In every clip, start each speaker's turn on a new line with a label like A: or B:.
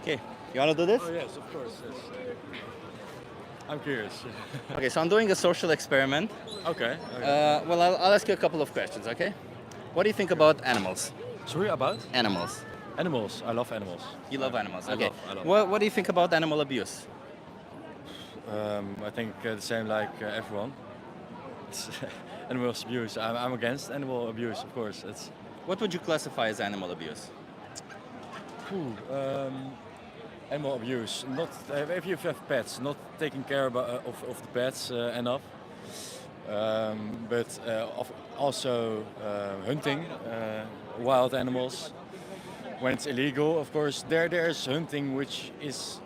A: Okay, you want to do this?
B: Oh yes, of course. Yes. I'm curious.
A: Okay, so I'm doing a social experiment.
B: Okay.
A: Well, I'll ask you a couple of questions, okay? What do you think about animals?
B: Sorry about
A: Animals.
B: animals. I love animals.
A: You love animals,
B: I
A: okay.
B: love.
A: What do you think about animal abuse?
B: I think the same like everyone. It's animal abuse. I'm against animal abuse, of course. It's
A: What would you classify as animal abuse?
B: Phew, animal abuse. Not if you have pets, not taking care of the pets enough. But also hunting wild animals when it's illegal. Of course, there's hunting which is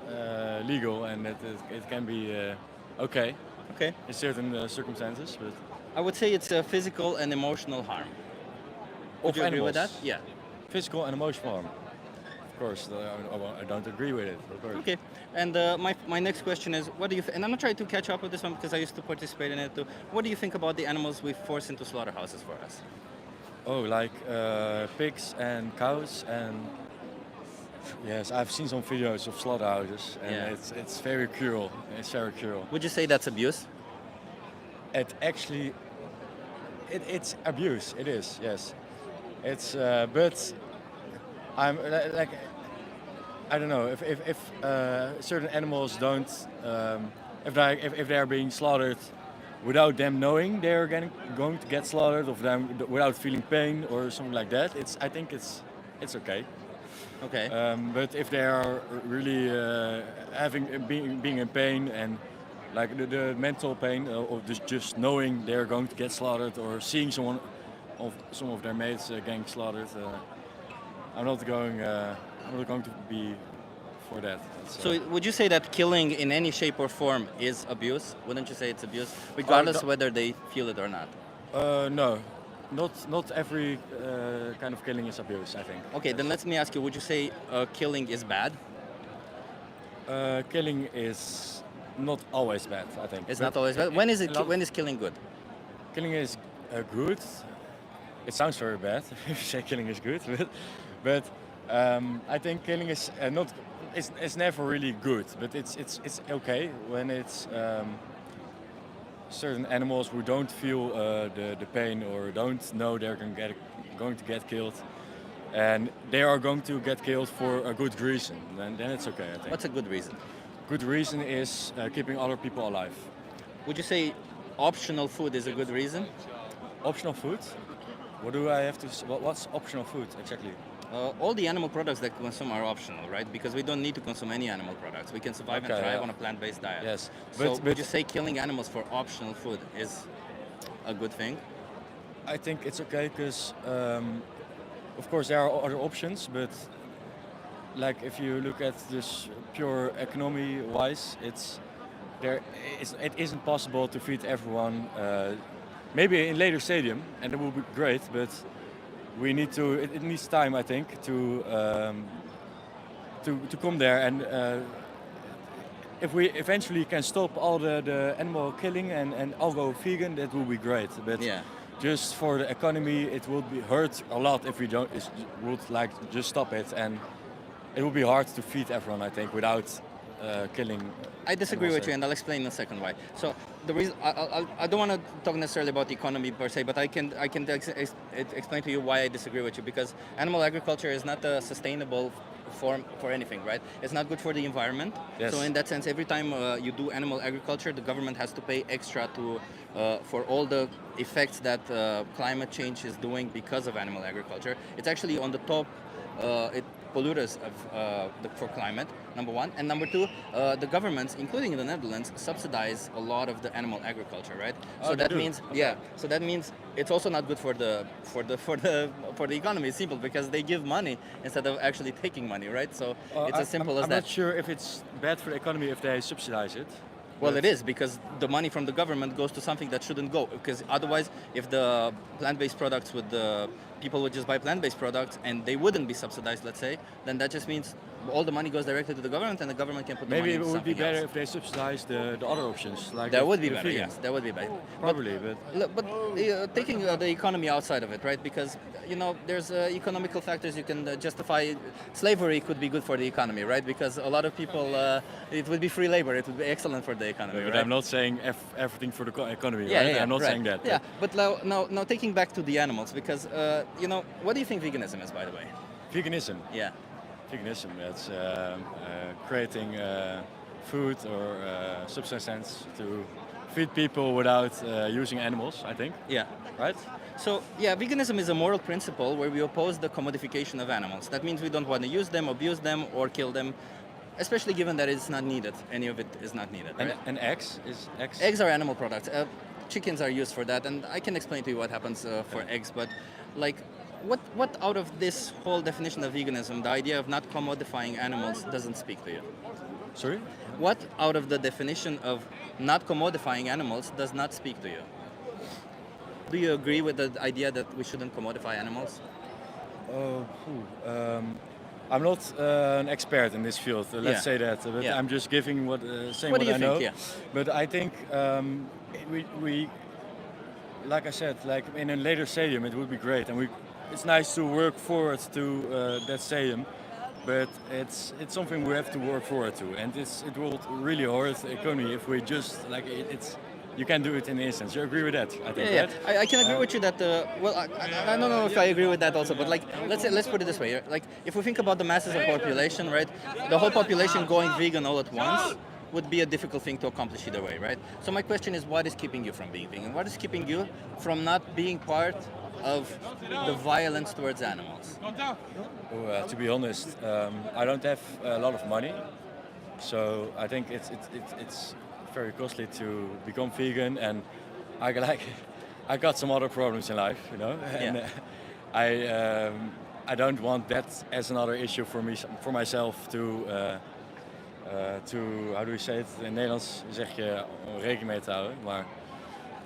B: legal and it can be okay
A: Okay.
B: in certain circumstances. But
A: I would say it's a physical and emotional harm. Would
B: of
A: you agree with that?
B: animals,
A: Yeah.
B: physical and emotional harm. Of course, I don't agree with it. Of course.
A: Okay. And my next question is, what do you? And I'm not trying to catch up with this one because I used to participate in it too. What do you think about the animals we force into slaughterhouses for us?
B: Oh, like pigs and cows and yes, I've seen some videos of slaughterhouses and
A: Yeah.
B: it's very cruel. It's very cruel.
A: Would you say that's abuse?
B: It actually, it's abuse. It is, yes. It's but like I don't know if certain animals don't if they are being slaughtered without them knowing they're going to get slaughtered, of them without feeling pain or something like that. I think it's okay.
A: Okay.
B: But if they are really being in pain and like the mental pain of just knowing they're going to get slaughtered or seeing some of their mates getting slaughtered, I'm not going to be for that.
A: So would you say that killing in any shape or form is abuse? Wouldn't you say it's abuse, regardless
B: no.
A: whether they feel it or not?
B: No, not every kind of killing is abuse. I think.
A: Okay, then let me ask you: would you say killing is bad?
B: Killing is not always bad. I think
A: It's
B: But
A: not always bad. When is it?
B: a lot-
A: When is killing good?
B: Killing is good. It sounds very bad if you say killing is good, but I think killing is not. It's never really good, but it's okay when it's certain animals who don't feel the pain or don't know they're going to get killed, and they are going to get killed for a good reason. Then it's okay. I think.
A: What's a good reason?
B: Good reason is keeping other people alive.
A: Would you say optional food is a good reason?
B: Optional food. What do I have to? What's optional food exactly?
A: All the animal products that we consume are optional, right? Because we don't need to consume any animal products. We can survive and
B: Okay,
A: thrive
B: yeah.
A: on a plant-based diet.
B: Yes,
A: So
B: but
A: would you say killing animals for optional food is a good thing?
B: I think it's okay because, of course, there are other options, but like if you look at this pure economy-wise, it isn't possible to feed everyone. Maybe in later stadium, and it will be great, but we need to. It needs time, I think, to come there and. If we eventually can stop all the animal killing and all go vegan, that will be great. But
A: Yeah.
B: just for the economy, it will be hurt a lot if we don't would like just stop it, and it will be hard to feed everyone. I think without killing.
A: I disagree with
B: animals.
A: you, and I'll explain in a second why. So the reason I don't want to talk necessarily about the economy per se, but I can explain to you why I disagree with you, because animal agriculture is not a sustainable form for anything, right? It's not good for the environment.
B: Yes.
A: So in that sense, every time you do animal agriculture, the government has to pay extra to for all the effects that climate change is doing because of animal agriculture. It's actually on the top. Polluters for climate, number one, and number two, the governments, including in the Netherlands, subsidize a lot of the animal agriculture, right?
B: Oh,
A: So
B: they
A: that
B: do?
A: means,
B: Okay.
A: yeah. So that means it's also not good for the economy. It's simple because they give money instead of actually taking money, right? So it's as simple as
B: I'm
A: that.
B: not sure if it's bad for the economy if they subsidize it.
A: Well,
B: but-
A: it is, because the money from the government goes to something that shouldn't go. Because otherwise, if the plant-based products would people would just buy plant-based products and they wouldn't be subsidized, let's say, then that just means all the money goes directly to the government and the government can put the
B: Maybe
A: money
B: it
A: into
B: would be
A: something
B: better
A: else.
B: if they subsidize the other options, like
A: That
B: the,
A: would be
B: the
A: better,
B: vegan.
A: yes, that would be better.
B: Probably, but
A: Taking the economy outside of it, right? Because there's economical factors. You can justify slavery could be good for the economy, right? Because a lot of people, it would be free labor. It would be excellent for the economy,
B: but
A: right?
B: I'm not saying everything for the economy,
A: Yeah,
B: right?
A: yeah,
B: I'm not
A: right.
B: saying that.
A: Yeah, but now taking back to the animals, because what do you think veganism is, by the way?
B: Veganism.
A: Yeah.
B: Veganism, that's creating food or subsistence to feed people without using animals, I think.
A: Yeah.
B: Right?
A: So, yeah, veganism is a moral principle where we oppose the commodification of animals. That means we don't want to use them, abuse them, or kill them, especially given that it's not needed. Any of it is not needed, right?
B: And eggs is eggs.
A: Eggs are animal products. Chickens are used for that, and I can explain to you what happens for eggs, but like, what out of this whole definition of veganism, the idea of not commodifying animals doesn't speak to you?
B: Sorry?
A: What out of the definition of not commodifying animals does not speak to you? Do you agree with the idea that we shouldn't commodify animals?
B: I'm not an expert in this field, let's
A: Yeah.
B: say that, but
A: Yeah.
B: I'm just giving saying
A: What
B: what
A: do you
B: I know.
A: think? Yeah.
B: But I think we, like I said, like in a later stadium, it would be great, and it's nice to work forward to that stadium. But it's something we have to work forward to, and it will really hurt the economy if we just like it's. You can do it in an instance. You agree with that? I think.
A: Yeah,
B: Right?
A: I can agree with you that. I don't know if I agree with that also, but like, let's put it this way. Like, if we think about the masses of population, right, the whole population going vegan all at once would be a difficult thing to accomplish either way, right? So my question is, what is keeping you from being vegan? What is keeping you from not being part of the violence towards animals?
B: To be honest, I don't have a lot of money, so I think it's very costly to become vegan, and I got some other problems in life, and
A: Yeah.
B: I don't want that as another issue for myself to how do we say it in Nederlands zeg je om rekening mee te houden, maar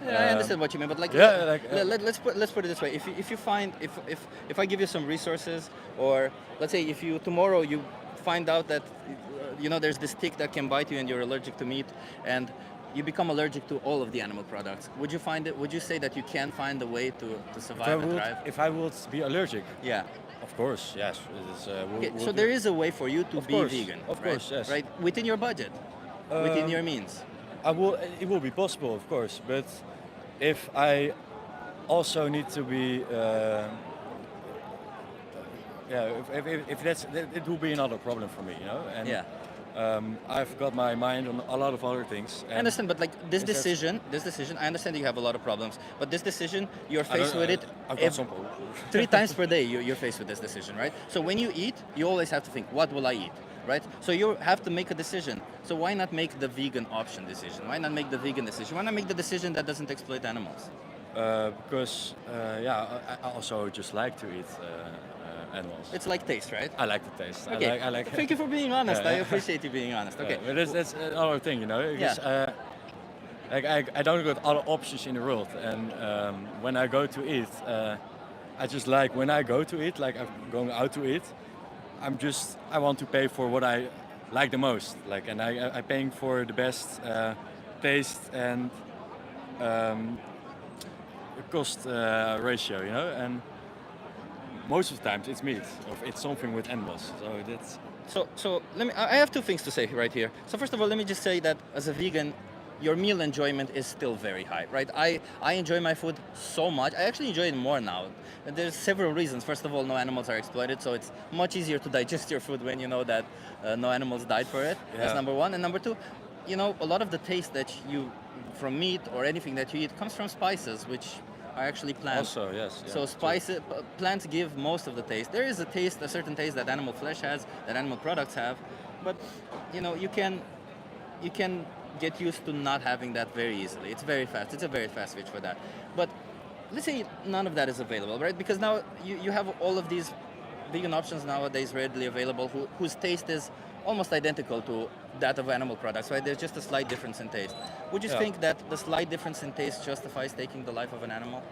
A: Yeah, I understand what you mean, but like,
B: yeah, like,
A: let's put it this way: if you find if I give you some resources, or let's say if you tomorrow you find out that there's this tick that can bite you and you're allergic to meat, and you become allergic to all of the animal products, would you say that you can find a way to survive and thrive?
B: if I would be allergic,
A: Yeah.
B: of course, yes.
A: Okay, so there is a way for you to be vegan,
B: of
A: right?
B: course, yes.
A: Right, within your budget, within your means.
B: It will be possible, of course, but if I also need to be, if it will be another problem for me, And
A: Yeah.
B: I've got my mind on a lot of other things.
A: I understand, but like this
B: Is that-
A: decision, I understand you have a lot of problems, but this decision, you're faced with it
B: I've got some
A: 3 times per day. You're faced with this decision, right? So when you eat, you always have to think, what will I eat, right? So you have to make a decision. So why not make the vegan option decision? Why not make the vegan decision? Why not make the decision that doesn't exploit animals?
B: Because I also just like to eat animals.
A: It's like taste, right?
B: I like the taste.
A: Okay.
B: I like.
A: Thank you for being honest.
B: Yeah.
A: I appreciate you being honest. Okay.
B: But that's another thing, Because, like I don't got other options in the world, and when I go to eat, I just like when I go to eat, like I'm going out to eat, I want to pay for what I like the most, and I'm paying for the best taste and cost ratio, and most of the times it's meat or it's something with animals. So that's.
A: So I have 2 things to say right here. So first of all, let me just say that as a vegan, your meal enjoyment is still very high, right? I enjoy my food so much. I actually enjoy it more now. And there's several reasons. First of all, no animals are exploited, so it's much easier to digest your food when you know that no animals died for it.
B: Yeah.
A: That's number one. And number 2, a lot of the taste that you from meat or anything that you eat comes from spices, which are actually plants.
B: Also, yes.
A: So plants give most of the taste. There is a certain taste that animal flesh has, that animal products have, but you can get used to not having that very easily. It's very fast. It's a very fast switch for that. But let's say none of that is available, right? Because now you have all of these vegan options nowadays readily available whose taste is almost identical to that of animal products, right? There's just a slight difference in taste. Would you think that the slight difference in taste justifies taking the life of an animal?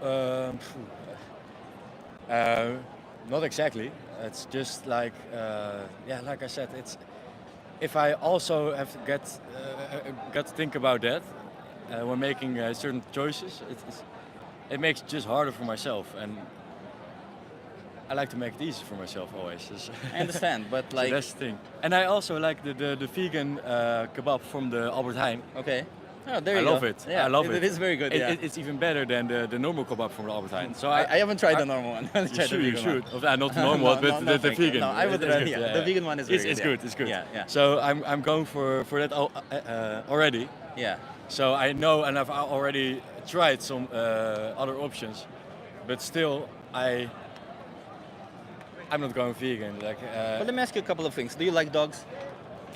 B: Phew, uh, not exactly. It's just like yeah, like I said, it's if I also have to got to think about that when making certain choices, it makes it just harder for myself, and I like to make it easy for myself always.
A: I understand, but
B: So
A: like,
B: that's the thing. And I also like the vegan kebab from the Albert Heijn.
A: okay. Oh, there
B: I
A: you
B: love
A: go.
B: it.
A: Yeah,
B: I love it.
A: It is very good. Yeah.
B: It's even better than the normal kebab from the Albert Heijn. So
A: I haven't tried
B: I-
A: the normal one. I'll
B: You
A: try
B: should,
A: the
B: you
A: vegan
B: should.
A: one.
B: Of, not the normal one, but the
A: thank you.
B: vegan.
A: No, I would
B: It's
A: rather.
B: good,
A: Yeah, the vegan one is very
B: it's
A: good.
B: good. It's good.
A: Yeah, yeah.
B: So I'm going for that already.
A: Yeah.
B: So I know, and I've already tried some other options, but still I'm not going vegan. Like
A: But let me ask you a couple of things. Do you like dogs?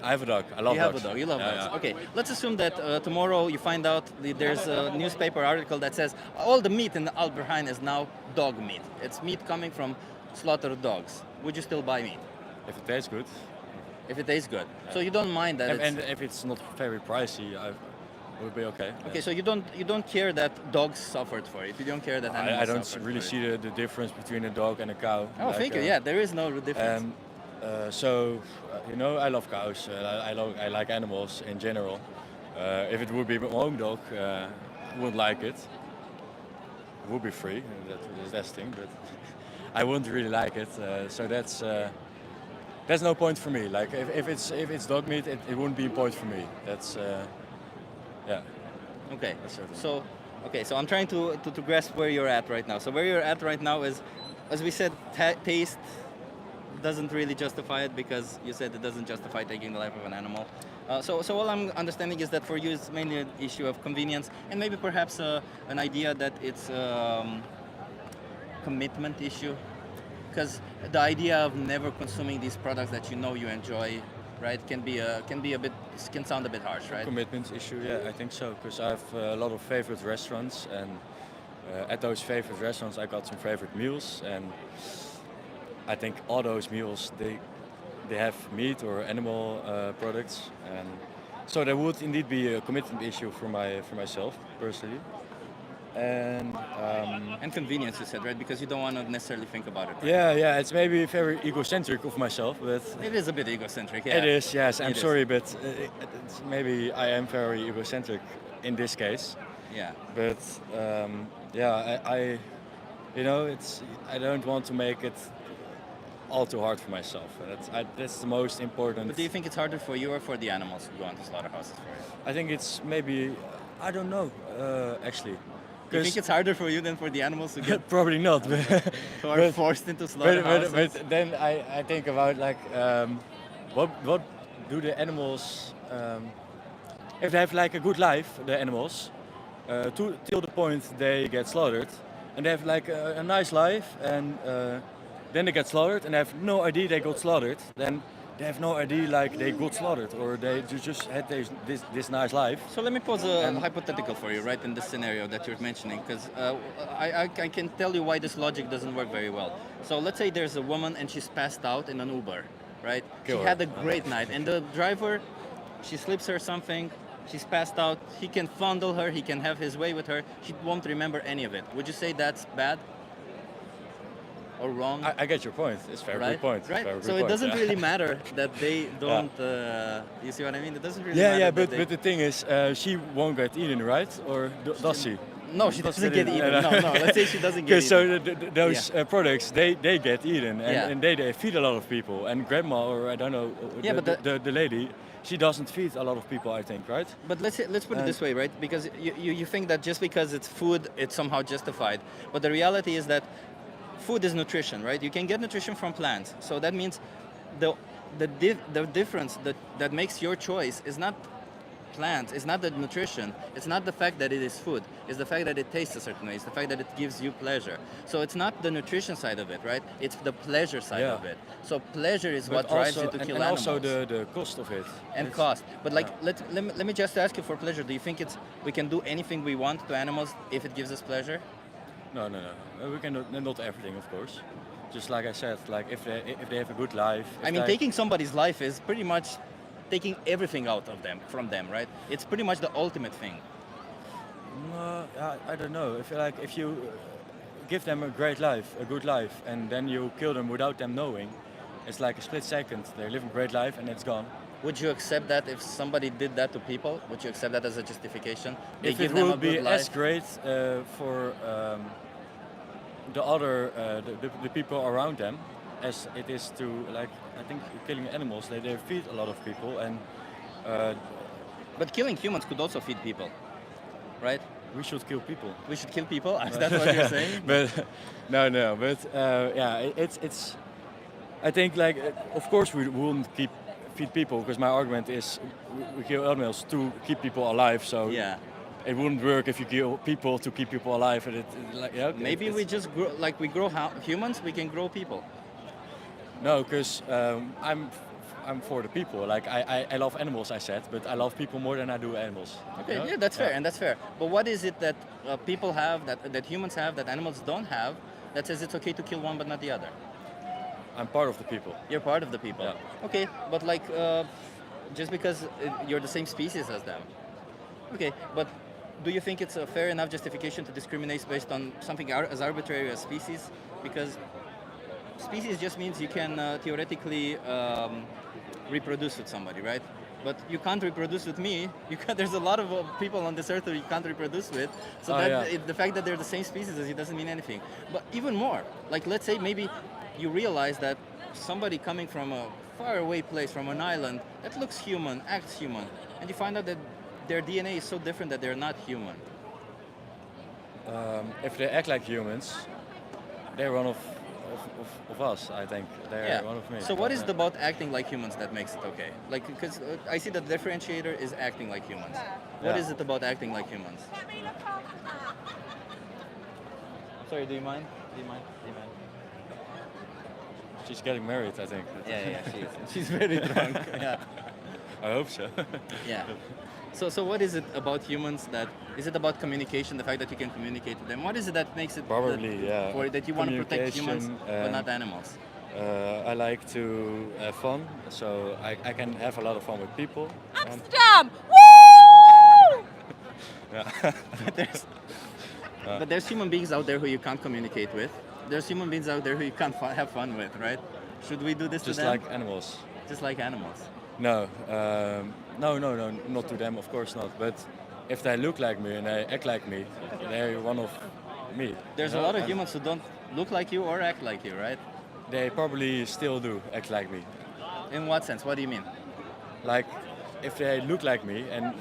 B: I have a dog. I love
A: You have
B: dogs.
A: a dog. You love
B: Yeah,
A: dogs.
B: yeah.
A: Okay. Let's assume that tomorrow you find out there's a newspaper article that says all the meat in the Albert Heijn is now dog meat. It's meat coming from slaughtered dogs. Would you still buy meat
B: If it tastes good,
A: if it tastes good? So you don't mind that.
B: and if it's not very pricey, I would be okay.
A: Okay, so you don't care that dogs suffered for it. You don't care that animals
B: I don't
A: suffered
B: really
A: for
B: see
A: it.
B: the difference between a dog and a cow.
A: Oh, thank you. Yeah, there is no difference.
B: So, you know, I love cows. I like animals in general. If it would be my own dog, I wouldn't like it. It would be free. That's the thing, but I wouldn't really like it. So that's no point for me. Like if it's dog meat, it wouldn't be a point for me. That's yeah.
A: Okay.
B: That's certainly.
A: So, okay. So I'm trying to grasp where you're at right now. So where you're at right now is, as we said, taste doesn't really justify it because you said it doesn't justify taking the life of an animal. So all I'm understanding is that for you it's mainly an issue of convenience and maybe perhaps an idea that it's commitment issue. Because the idea of never consuming these products that you know you enjoy, right, can sound a bit harsh, right?
B: Commitment issue, yeah, I think so. Because I have a lot of favorite restaurants, and at those favorite restaurants, I got some favorite meals, and I think all those meals they have meat or animal products, and so there would indeed be a commitment issue for myself personally, and.
A: And convenience, you said, right? Because you don't want to necessarily think about it. Right?
B: Yeah, it's maybe very egocentric of myself, but
A: It is a bit egocentric, yeah.
B: it is. Yes, I'm
A: It is.
B: sorry, but maybe I am very egocentric in this case.
A: Yeah.
B: But yeah, you know, I don't want to make it all too hard for myself. And that's the most important.
A: But do you think it's harder for you or for the animals who go into slaughterhouses for it?
B: I think it's maybe, I don't know, actually.
A: Do you think it's harder for you than for the animals who get
B: Probably not,
A: who are forced into slaughterhouses?
B: but then I think about like what do the animals if they have like a good life, the animals, till the point they get slaughtered, and they have like a nice life, and then they get slaughtered and they have no idea they got slaughtered, then they have no idea like they got slaughtered or they just had this nice life.
A: So let me pose a hypothetical for you, right, in this scenario that you're mentioning, because I can tell you why this logic doesn't work very well. So let's say there's a woman and she's passed out in an Uber, right?
B: Kill
A: She
B: her.
A: had a great night, and the driver, she slips her something, she's passed out, he can fondle her, he can have his way with her, she won't remember any of it. Would you say that's bad? Or wrong?
B: I get your point. It's a very
A: right?
B: good point.
A: Right?
B: Very good
A: So it
B: point,
A: doesn't
B: yeah.
A: really matter that they don't. You see what I mean? It doesn't really
B: Yeah,
A: matter.
B: yeah,
A: that
B: but the thing is, she won't get eaten, right? Or does she?
A: no, she doesn't get
B: eaten.
A: eaten. No, no. Let's say she doesn't get
B: Okay, so
A: eaten.
B: those products, they get eaten, and,
A: Yeah.
B: and they feed a lot of people. And grandma, or I don't know,
A: Yeah, but
B: the lady, she doesn't feed a lot of people, I think, right?
A: But let's put it this way, right? Because you think that just because it's food, it's somehow justified. But the reality is that food is nutrition, right? You can get nutrition from plants. So that means the difference that makes your choice is not plants, it's not the nutrition, it's not the fact that it is food, it's the fact that it tastes a certain way, it's the fact that it gives you pleasure. So it's not the nutrition side of it, right? It's the pleasure side
B: Yeah.
A: of it. So pleasure is
B: But
A: what drives
B: also,
A: you to
B: and,
A: kill
B: and
A: animals.
B: also the cost of it.
A: And
B: It's-
A: cost. But like, let me just ask you for pleasure. Do you think we can do anything we want to animals if it gives us pleasure?
B: No. We can not everything, of course. Just like I said, like if they have a good life.
A: I mean, taking somebody's life is pretty much taking everything out of them, from them, right? It's pretty much the ultimate thing.
B: I don't know. If give them a great life, a good life, and then you kill them without them knowing. It's like a split second. They live a great life and it's gone.
A: Would you accept that if somebody did that to people? Would you accept that as a justification? They
B: If
A: give
B: it
A: them a
B: would be
A: good
B: as
A: life.
B: great for the other the people around them as it is to, like, I think killing animals, they feed a lot of people, and uh,
A: But killing humans could also feed people, right?
B: we should kill people.
A: We should kill people. Is that what you're saying?
B: But no, but yeah, it's. I think, like, of course we wouldn't feed people, because my argument is we kill animals to keep people alive. So
A: Yeah.
B: it wouldn't work if you kill people to keep people alive. And like, yeah, okay,
A: Maybe we just grow, like we grow humans, we can grow people.
B: no, because I'm for the people. Like, I love animals, I said, but I love people more than I do animals.
A: Okay,
B: you know?
A: yeah, that's fair, and that's fair. But what is it that people have, that humans have, that animals don't have, that says it's okay to kill one but not the other?
B: I'm part of the people.
A: You're part of the people.
B: Yeah.
A: Okay, but like, just because you're the same species as them. Okay, but do you think it's a fair enough justification to discriminate based on something as arbitrary as species? Because species just means you can theoretically reproduce with somebody, right? But you can't reproduce with me. There's a lot of people on this earth who you can't reproduce with. So the fact that they're the same species as you doesn't mean anything. But even more, like, let's say maybe you realize that somebody coming from a faraway place, from an island, that looks human, acts human, and you find out that their DNA is so different that they're not human.
B: If they act like humans, they're one of us. I think they're one of me.
A: So what is it about acting like humans that makes it okay? Like, because I see that the differentiator is acting like humans. What
B: Yeah.
A: is it about acting like humans? Sorry, do you mind? Do you mind? Do you mind?
B: She's getting married, I think.
A: Yeah, she is. She's very drunk. Yeah.
B: I hope so.
A: Yeah. So what is it about humans that, is it about communication, the fact that you can communicate with them? What is it that makes it
B: Probably, yeah.
A: that you want to protect humans but
B: Communication,
A: not animals?
B: I like to have fun, so I can have a lot of fun with people.
C: Amsterdam! Woo!
A: But there's human beings out there who you can't communicate with. There's human beings out there who you can't have fun with, right? Should we do this
B: Just
A: to them?
B: like animals.
A: Just like animals.
B: No, no, not to them, of course not. But if they look like me and they act like me, they're one of me.
A: There's
B: you
A: a
B: know?
A: lot of
B: And
A: humans who don't look like you or act like you, right?
B: They probably still do act like me.
A: In what sense? What do you mean?
B: Like, if they look like me, and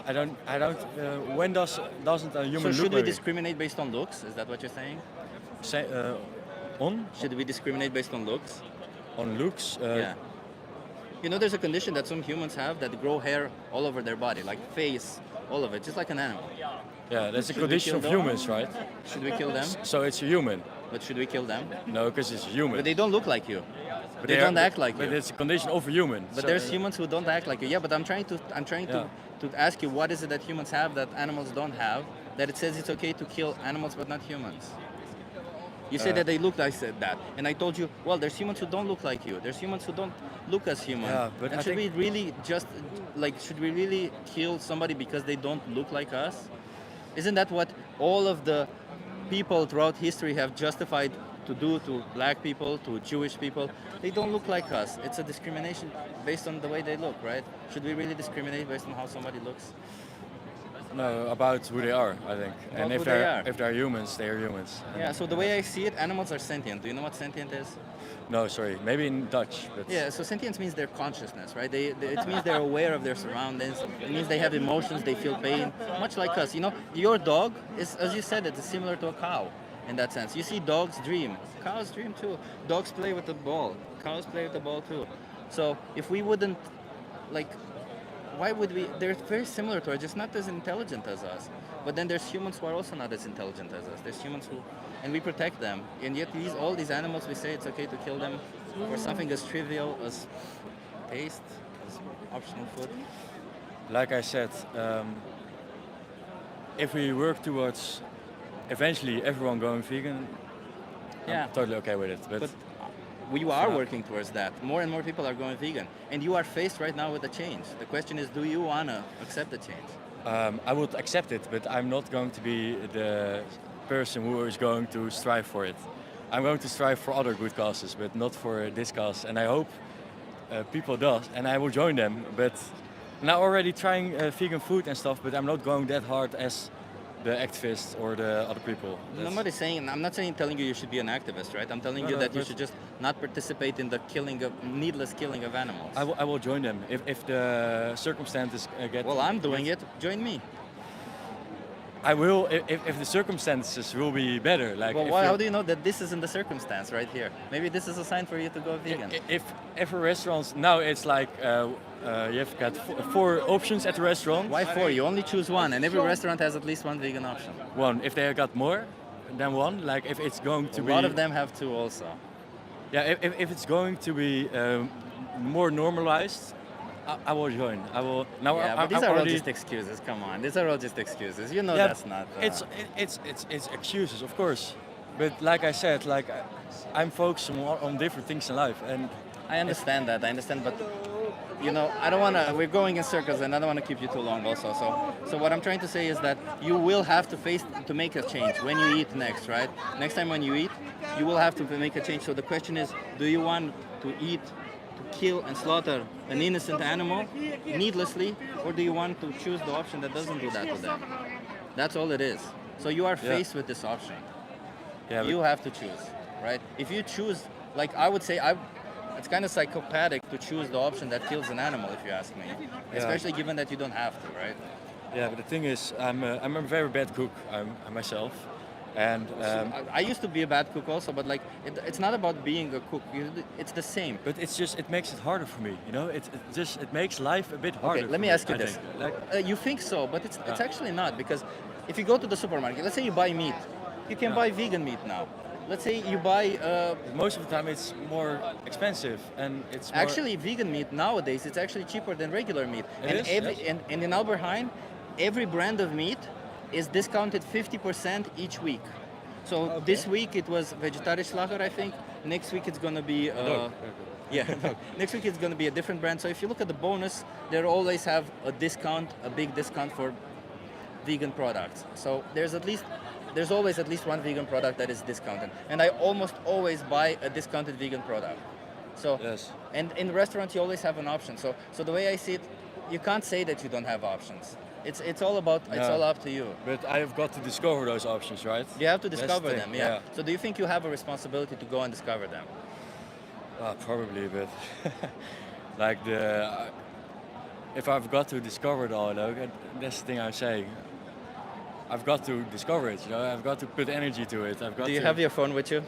B: I don't. When doesn't a human
A: So
B: look
A: should we
B: like me?
A: discriminate based on looks? Is that what you're saying?
B: Say, on
A: Should we discriminate based on looks?
B: looks?
A: Yeah. You know, there's a condition that some humans have that grow hair all over their body, like face, all of it, just like an animal.
B: Yeah, that's a
A: Should we
B: condition
A: kill
B: of
A: them?
B: humans, right?
A: Should we kill them?
B: So it's a human.
A: But should we kill them?
B: No, because it's a human.
A: But they don't look like you.
B: But
A: they don't act like
B: But
A: you.
B: it's a condition of a human.
A: But
B: So-
A: there's humans who don't act like you. Yeah, but I'm trying
B: Yeah.
A: to ask you, what is it that humans have that animals don't have, that it says it's okay to kill animals but not humans? You say that they look like that, and I told you, well, there's humans who don't look like you. There's humans who don't look as human.
B: Yeah, but
A: and
B: I
A: should
B: think-
A: we really should we really kill somebody because they don't look like us? Isn't that what all of the people throughout history have justified to do to black people, to Jewish people? They don't look like us. It's a discrimination based on the way they look, right? Should we really discriminate based on how somebody looks?
B: No, about who they are, I think.
A: About
B: And
A: who they are.
B: if they're humans, they are humans.
A: Yeah, so the way I see it, animals are sentient. Do you know what sentient is?
B: No, sorry, maybe in Dutch, but
A: Yeah, so sentience means their consciousness, right? It means they're aware of their surroundings. It means they have emotions, they feel pain, much like us. You know, your dog is, as you said, it's similar to a cow in that sense. You see dogs dream. Cows dream too. Dogs play with the ball. Cows play with the ball too. So if we wouldn't, like, why would we? They're very similar to us, just not as intelligent as us. But then there's humans who are also not as intelligent as us. There's humans who, and we protect them. And yet all these animals, we say it's okay to kill them for something as trivial as taste, as optional food.
B: like I said, if we work towards eventually everyone going vegan,
A: Yeah.
B: I'm totally okay with it.
A: But we are working towards that. More and more people are going vegan. And you are faced right now with a change. The question is, do you want to accept the change?
B: I would accept it, but I'm not going to be the person who is going to strive for it. I'm going to strive for other good causes, but not for this cause. And I hope people does, and I will join them. But now already trying vegan food and stuff, but I'm not going that hard as the activists or the other people.
A: Nobody's saying. I'm not saying telling you should be an activist, right? I'm telling you that you should just not participate in the needless killing of animals.
B: I will join them if the circumstances get.
A: Well, I'm doing it. Join me.
B: I will if the circumstances will be better. Like
A: Well, how do you know that this isn't the circumstance right here? Maybe this is a sign for you to go vegan.
B: if every restaurant now it's like you've got four options at the restaurant.
A: Why four? You only choose one, and every restaurant has at least one vegan option.
B: One. If they got more than one, like if it's going to be
A: A lot of them have two also.
B: Yeah, if it's going to be more normalized, I will join. I will now.
A: Yeah,
B: I,
A: but these
B: I'm
A: are all
B: already,
A: just excuses. Come on, these are all just excuses. You know
B: Yeah,
A: that's not.
B: it's excuses, of course, but like I said, like I'm focusing on different things in life, and
A: I understand that. I understand, but you know, I don't want to. We're going in circles, and I don't want to keep you too long. Also, so what I'm trying to say is that you will have to make a change when you eat next, right? Next time when you eat, you will have to make a change. So the question is, do you want to eat, to kill and slaughter an innocent animal needlessly, or do you want to choose the option that doesn't do that to them? That's all it is. So you are faced with this option.
B: yeah,
A: You have to choose, right? If you choose, like I would say, it's kind of psychopathic to choose the option that kills an animal, if you ask me. Especially given that you don't have to, right?
B: yeah. But the thing is, I'm a very bad cook. I'm myself, and
A: I used to be a bad cook also, but like it's not about being a cook. It's the same.
B: but it's just it makes it harder for me. You know, it makes life a bit harder.
A: Okay, let
B: for
A: me ask you
B: I
A: this.
B: think. Like,
A: You think so, but it's actually not, because if you go to the supermarket, let's say you buy meat, you can buy vegan meat now. Let's say you buy.
B: most of the time it's more expensive, and it's more,
A: Actually, vegan meat nowadays it's actually cheaper than regular meat.
B: It
A: and
B: is, yes.
A: and in Alberheim, every brand of meat is discounted 50% each week. So this week it was vegetarisch lager, I think. Next week it's gonna be. Yeah, next week it's going to be a different brand. So if you look at the bonus, they always have a discount, a big discount for vegan products. So there's always at least one vegan product that is discounted. And I almost always buy a discounted vegan product. So
B: Yes.
A: and in restaurants you always have an option. So the way I see it, you can't say that you don't have options. It's all about it's
B: No.
A: all up to you.
B: But I have got to discover those options, right?
A: You have to
B: That's the
A: discover
B: thing,
A: them, yeah. So do you think you have a responsibility to go and discover them?
B: Probably, but like if I've got to discover it all, though, that's the thing I'm saying. I've got to discover it. You know, I've got to put energy to it. I've got.
A: Do you
B: to,
A: have your phone with you?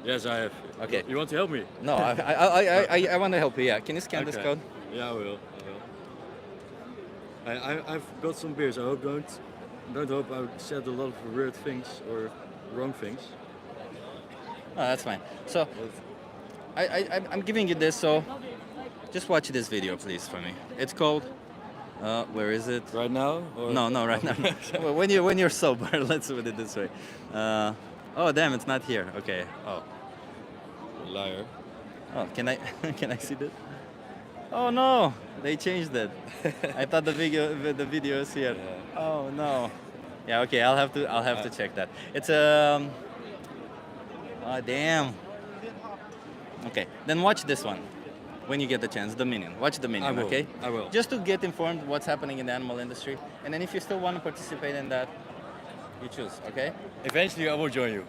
B: Yes, I have.
A: Okay.
B: You want to help me?
A: No, I want to help you. Yeah. Can you scan this
B: Okay.
A: code?
B: Yeah, I will. I've got some beers. I don't hope I said a lot of weird things or wrong things.
A: Oh, that's fine. So I'm giving you this, so just watch this video, please, for me. It's called. Where is it?
B: Right now? Or?
A: No, right now. Well, when you're sober, let's put it this way. Oh, damn, it's not here. Okay. Oh.
B: Liar.
A: Oh, can I can I see that? Oh no, they changed it. I thought the video is here.
B: Yeah.
A: Oh no. Yeah. Okay. I'll have to check that. It's Oh damn. Okay. Then watch this one when you get the chance. The Minion. Watch the Minion.
B: I will.
A: Okay.
B: I will.
A: Just to get informed what's happening in the animal industry, and then if you still want to participate in that, you choose. Okay.
B: Eventually, I will join you.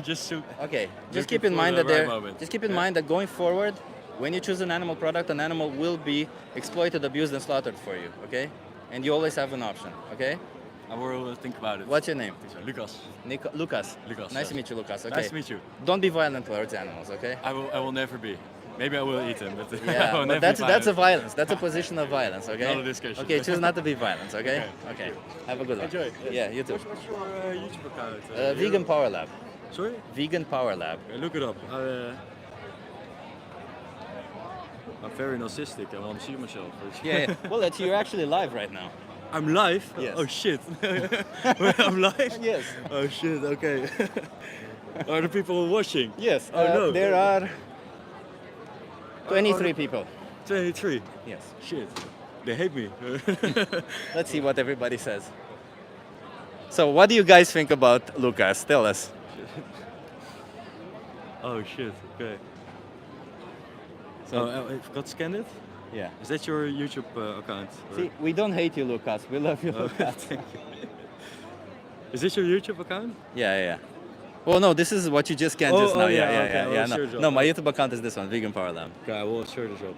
B: Just to.
A: Okay. Just
B: Looking
A: keep in
B: for
A: mind
B: the
A: that
B: right moment.
A: just keep in
B: Yeah.
A: mind that going forward, when you choose an animal product, an animal will be exploited, abused, and slaughtered for you. Okay. And you always have an option. Okay.
B: I will think about it.
A: What's your name?
B: Lucas.
A: Lucas.
B: Lucas,
A: Nice
B: yes.
A: to meet you, Lucas. Okay.
B: Nice to meet you.
A: Don't be violent towards animals. Okay.
B: I will never be. Maybe I will eat them, but I
A: Yeah,
B: will
A: but
B: never
A: that's
B: be
A: a violence. That's a position of violence. Okay.
B: Not a discussion.
A: Okay. Choose not to be violent. Okay.
B: Okay.
A: Okay. Have a good one.
B: Enjoy.
A: Yeah. You too.
B: What's your YouTube account?
A: Vegan Power Lab.
B: Sorry?
A: Vegan Power Lab.
B: Look it up. I'm very narcissistic. I want to see myself.
A: Yeah. Well, you're actually live right now.
B: I'm live?
A: Yes.
B: Oh shit. I'm live?
A: Yes.
B: Oh shit, okay. Are the people watching?
A: Yes.
B: Oh no.
A: There are 23 people.
B: 23.
A: Yes.
B: Shit. They hate me.
A: Let's see what everybody says. So what do you guys think about Lucas? Tell us.
B: Oh shit. Okay.
A: So
B: I forgot to scan it.
A: yeah.
B: Is that your YouTube account? or-
A: See, we don't hate you, Lucas. We love you,
B: Oh,
A: Lucas.
B: thank you. Is this your YouTube account?
A: Yeah. Well, no, this is what you just scanned just
B: Oh,
A: now.
B: yeah,
A: Yeah.
B: okay, I will
A: No,
B: search it
A: no,
B: up.
A: my YouTube account is this one, Vegan Power Lab.
B: Okay, I will search this up.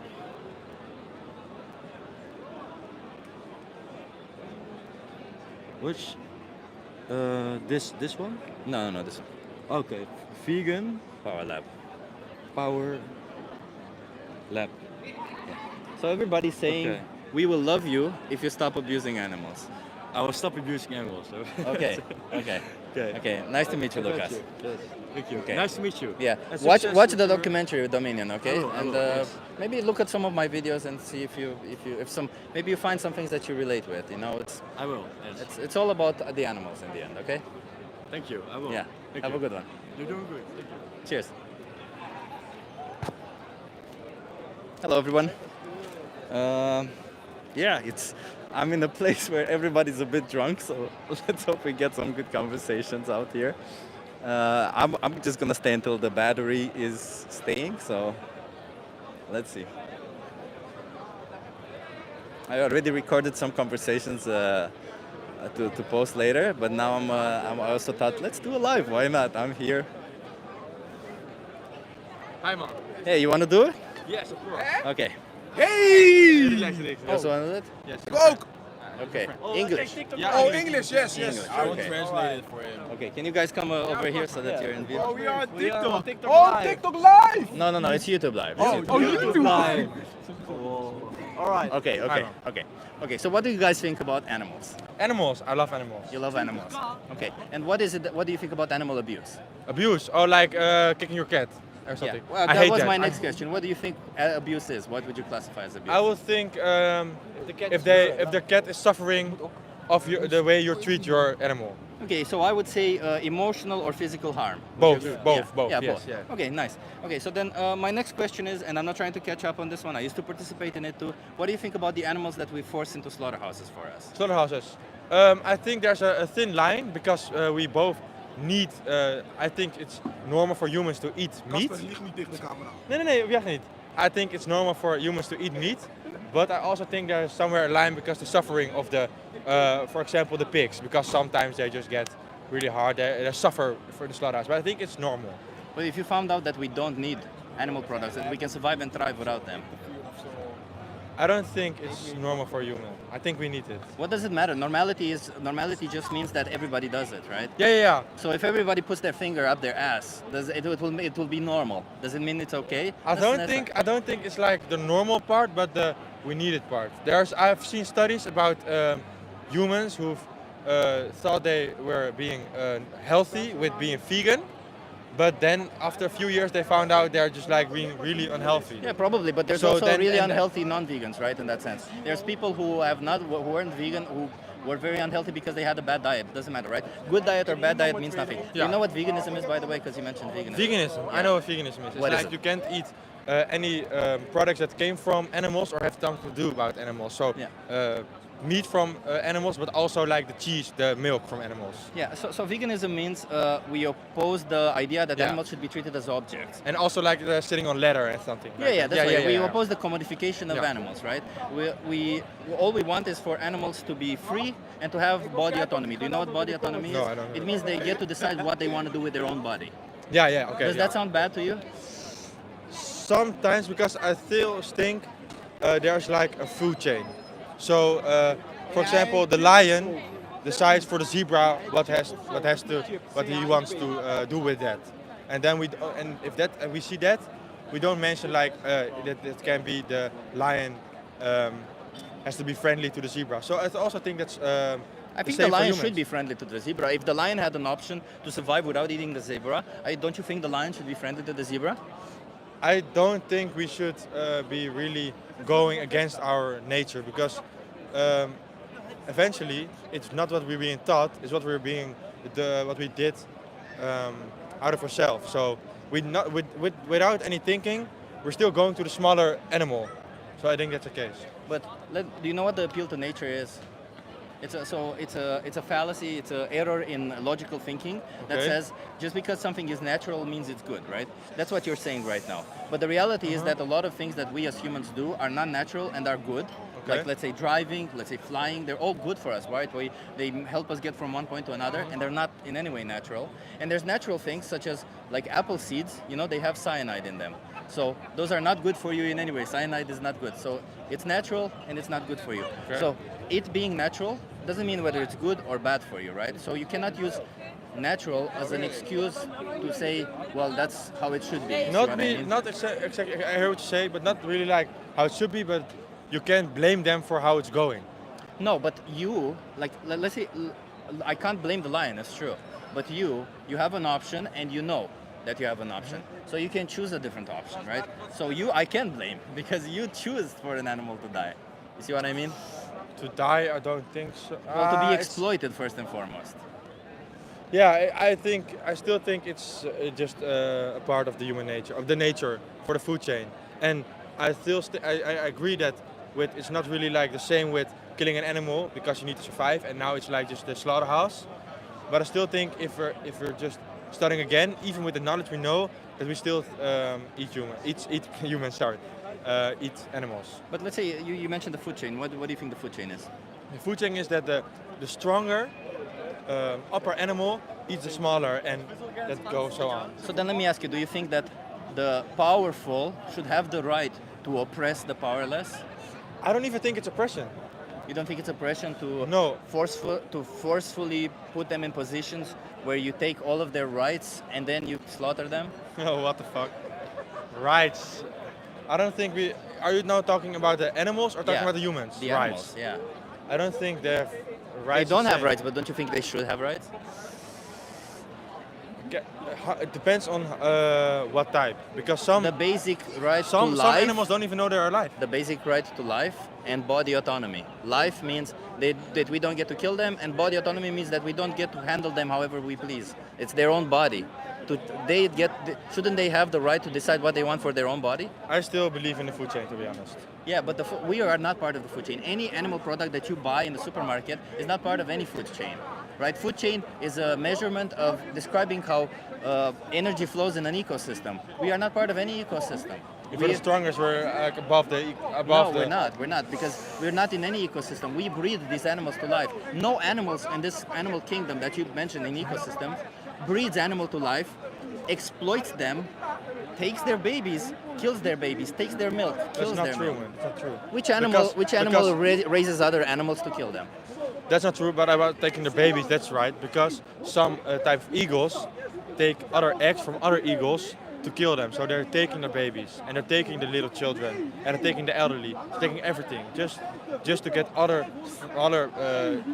B: Which? This one?
A: No, this one.
B: Okay. Vegan
A: Power Lab.
B: Power Lab.
A: So everybody's saying
B: Okay.
A: we will love you if you stop abusing animals.
B: I will stop abusing animals. So.
A: Okay.
B: Okay.
A: Okay. Nice to meet you,
B: Thank
A: Lucas.
B: you. Yes. Thank you.
A: Okay.
B: Nice to meet you.
A: Yeah.
B: And
A: Watch
B: success
A: the
B: with your-
A: documentary with Dominion, okay?
B: I
A: And
B: will, yes.
A: maybe look at some of my videos and see if you find some things that you relate with. You know,
B: I will. Yes.
A: it's all about the animals in the end, okay?
B: Thank you. I will.
A: Yeah.
B: Thank
A: Have
B: you.
A: a good one.
B: You're doing good. Thank you.
A: Cheers. Hello, everyone. Yeah, I'm in a place where everybody's a bit drunk, so let's hope we get some good conversations out here. I'm just gonna stay until the battery is staying, so let's see. I already recorded some conversations to post later, but now I also thought, let's do a live. Why not? I'm here.
B: Hi, man.
A: Hey, you want to do it?
B: Yes, of course.
A: Okay.
D: Hey!
A: You also want to do it?
B: Yes.
D: Coke!
A: Okay. English.
D: Oh, English, yes.
A: English,
D: I will
A: okay.
D: translate it for him.
A: Okay. Can you guys come over here so that you're in view?
D: Oh, we are on TikTok. Oh, TikTok live!
A: No, it's YouTube Live. It's YouTube.
D: YouTube live!
A: Okay. So what do you guys think about animals?
E: Animals. I love animals.
A: You love animals. Okay. And what do you think about animal abuse?
E: Abuse. Oh, like kicking your cat or
A: Yeah.
E: something.
A: Well,
E: I
A: that
E: hate
A: was
E: that.
A: my next question. What do you think abuse is? What would you classify as abuse?
E: I would think if the cat is suffering of the way you treat your animal.
A: Okay, so I would say emotional or physical harm. Would
E: Both,
A: you agree?
E: both,
A: Yeah,
E: both,
A: Yeah,
E: yes,
A: both.
E: yeah.
A: Okay, nice. Okay, so then my next question is, and I'm not trying to catch up on this one. I used to participate in it too. What do you think about the animals that we force into slaughterhouses for us?
E: Slaughterhouses. I think there's a thin line because we both need. I think it's normal for humans to eat meat.
D: Kasper, lieg niet tegen de camera.
E: Nee, op niet. I think it's normal for humans to eat meat, but I also think there's somewhere a line because the suffering of the, for example, the pigs, because sometimes they just get really hard, they suffer for the slaughterhouse. But I think it's normal.
A: But if you found out that we don't need animal products, that we can survive and thrive without them,
E: I don't think it's normal for human. I think we need it.
A: what does it matter? Normality just means that everybody does it, right?
E: Yeah.
A: So if everybody puts their finger up their ass, it will be normal. Does it mean it's okay?
E: I don't
A: That's-
E: think it's like the normal part, but the we need it part. I've seen studies about humans who've thought they were being healthy with being vegan, but then after a few years they found out they're just like being really unhealthy.
A: Yeah, probably, but there's
E: So
A: also
E: then-
A: really
E: and-
A: unhealthy non-vegans, right? In that sense, there's people who weren't vegan who were very unhealthy because they had a bad diet. Doesn't matter, right? Good diet or bad diet means nothing. Do you
E: Yeah.
A: know what veganism is, by the way? Because you mentioned veganism.
E: Veganism. I know what veganism is. It's
A: What is
E: like
A: it?
E: you can't eat any products that came from animals or have something to do about animals. So
A: Yeah.
E: meat from animals, but also like the cheese, the milk from animals.
A: Yeah. So veganism means we oppose the idea that
E: Yeah.
A: animals should be treated as objects.
E: And also like sitting on leather and something.
A: Yeah, that's right. We
E: yeah.
A: oppose the commodification of
E: Yeah.
A: animals, right? All we want is for animals to be free and to have body autonomy. Do you know what body autonomy is?
E: No, I don't know.
A: It means they get to decide what they want to do with their own body.
E: Yeah, okay.
A: Does
E: yeah.
A: that sound bad to you?
E: Sometimes because I still think there's like a food chain. So, for example, the lion decides for the zebra what he wants to do with that, and then if we see that, we don't mention like that it can be the lion has to be friendly to the zebra. So I also think that's.
A: I think the lion should be friendly to the zebra. If the lion had an option to survive without eating the zebra, don't you think the lion should be friendly to the zebra?
E: I don't think we should be really going against our nature because eventually it's not what we're being taught; it's what what we did out of ourselves. So without any thinking, we're still going to the smaller animal. So I think that's the case.
A: But do you know what the appeal to nature is? It's a fallacy. It's an error in logical thinking that
E: Okay.
A: says just because something is natural means it's good, right? That's what you're saying right now. But the reality is that a lot of things that we as humans do are not natural and are good.
E: Okay.
A: Like let's say driving, let's say flying, they're all good for us, right? They help us get from one point to another, and they're not in any way natural. And there's natural things such as like apple seeds, they have cyanide in them. So those are not good for you in any way. Cyanide is not good. So it's natural and it's not good for you.
E: Okay.
A: So it being natural doesn't mean whether it's good or bad for you, right? So you cannot use natural as an excuse to say, well, that's how it should be. You see
E: Not
A: what I
E: be,
A: mean?
E: not exactly. I hear what you say, but not really like how it should be. But you can't blame them for how it's going.
A: No, but you, like, let's say, I can't blame the lion, that's true. But you have an option and you know that you have an option. So you can choose a different option, right? So I can blame because you choose for an animal to die. You see what I mean?
E: To die, I don't think so.
A: Well, to be
E: It's-
A: exploited first and foremost.
E: Yeah, I still think it's just a part of the human nature, of the nature for the food chain. And I agree that it's not really like the same with killing an animal because you need to survive, and now it's like just the slaughterhouse. But I still think if we're just starting again, even with the knowledge we know, that we still eat humans. Sorry, eat animals.
A: But let's say you mentioned the food chain. What do you think the food chain is?
E: The food chain is that the stronger upper animal eats the smaller, and that goes so on.
A: So then let me ask you, do you think that the powerful should have the right to oppress the powerless?
E: I don't even think it's oppression.
A: You don't think it's oppression to
E: No.
A: forcefully put them in positions where you take all of their rights and then you slaughter them?
E: Oh, what the fuck? Rights. I don't think we. Are you now talking about the animals or talking
A: Yeah,
E: about the humans?
A: The
E: rights.
A: animals, yeah.
E: I don't think they have rights.
A: They don't
E: the
A: have
E: same.
A: rights, but don't you think they should have rights?
E: It depends on what type, because
A: The basic right to
E: some
A: life.
E: animals don't even know they're alive.
A: The basic right to life and body autonomy. Life means that we don't get to kill them, and body autonomy means that we don't get to handle them however we please. It's their own body. Shouldn't they have the right to decide what they want for their own body?
E: I still believe in the food chain, to be honest.
A: Yeah, but we are not part of the food chain. Any animal product that you buy in the supermarket is not part of any food chain, right? Food chain is a measurement of describing how energy flows in an ecosystem. We are not part of any ecosystem.
E: If we're the strongest, we're above the above
A: No,
E: the.
A: we're not. We're not because we're not in any ecosystem. We breed these animals to life. No animals in this animal kingdom that you mentioned in ecosystem breeds animal to life, exploits them, takes their babies, kills their babies, takes their milk,
E: That's
A: kills
E: not
A: their
E: true,
A: milk.
E: man. That's not true.
A: Which animal?
E: Because-
A: Raises other animals to kill them?
E: That's not true, but about taking the babies, that's right. Because some type of eagles take other eggs from other eagles to kill them. So they're taking the babies, and they're taking the little children, and they're taking the elderly, they're taking everything, just to get other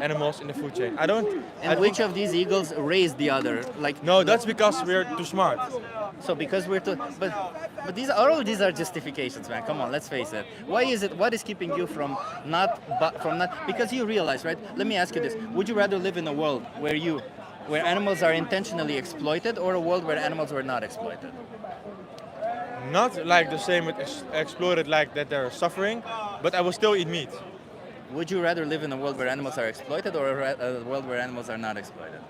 E: animals in the food chain. I don't.
A: And which of these eagles raised the other? Like
E: No, that's because we're too smart.
A: so because we're too. But all of these are justifications, man. Come on, let's face it. Why is it? What is keeping you from not? Because you realize, right? Let me ask you this: would you rather live in a world where animals are intentionally exploited, or a world where animals were not exploited?
E: Not like the same with exploited, like that they're suffering, but I will still eat meat.
A: Would you rather live in a world where animals are exploited, or a world where animals are not exploited?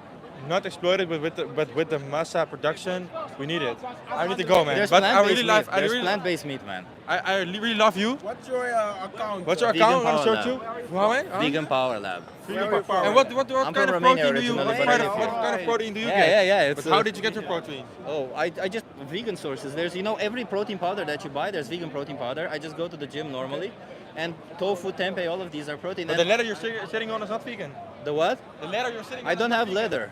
E: Not exploited, but with the massa production, we need it. I need to go, man.
A: There's
E: But I
A: plant-based
E: really
A: meat.
E: love.
A: There's plant-based meat, man.
E: I really love you.
D: What's your account?
E: What's your
A: Vegan
E: account? I'm gonna
A: Power
E: search you. How many?
A: Vegan Power Lab.
E: And what
A: I'm
E: kind
A: from
E: of
A: Romania
E: protein do you?
A: originally,
E: What
A: but I
E: kind of,
A: live here.
E: what kind of protein do you
A: Yeah,
E: get?
A: yeah, yeah, it's,
E: But how did you get your protein?
A: Oh, I just vegan sources. There's every protein powder that you buy. There's vegan protein powder. I just go to the gym normally, and tofu, tempeh, all of these are protein.
E: But
A: And
E: the leather you're sitting on is not vegan.
A: the what?
E: The leather you're sitting on.
A: I
E: is
A: don't
E: not
A: have
E: vegan.
A: leather.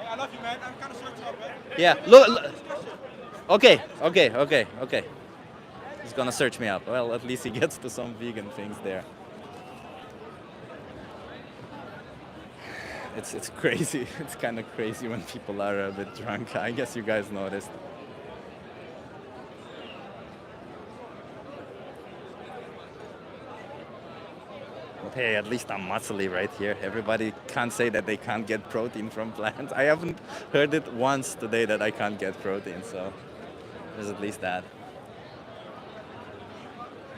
E: Hey, I love you, man. I'm kind of searching up, man.
A: Yeah. Look. Okay. He's gonna search me up. Well, at least he gets to some vegan things there. It's crazy. It's kind of crazy when people are a bit drunk. I guess you guys noticed. But hey, at least I'm muscly right here. Everybody can't say that they can't get protein from plants. I haven't heard it once today that I can't get protein, so there's at least that.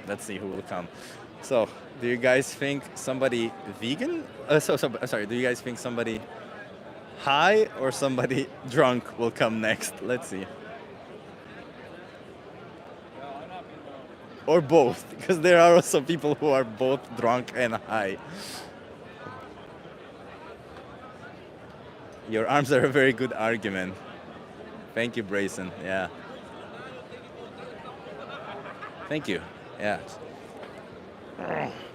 A: Let's see who will come. So, do you guys think somebody vegan? Sorry. Do you guys think somebody high or somebody drunk will come next? Let's see. Or both, because there are also people who are both drunk and high. Your arms are a very good argument. Thank you, Brayson. Yeah. Thank you. Yeah.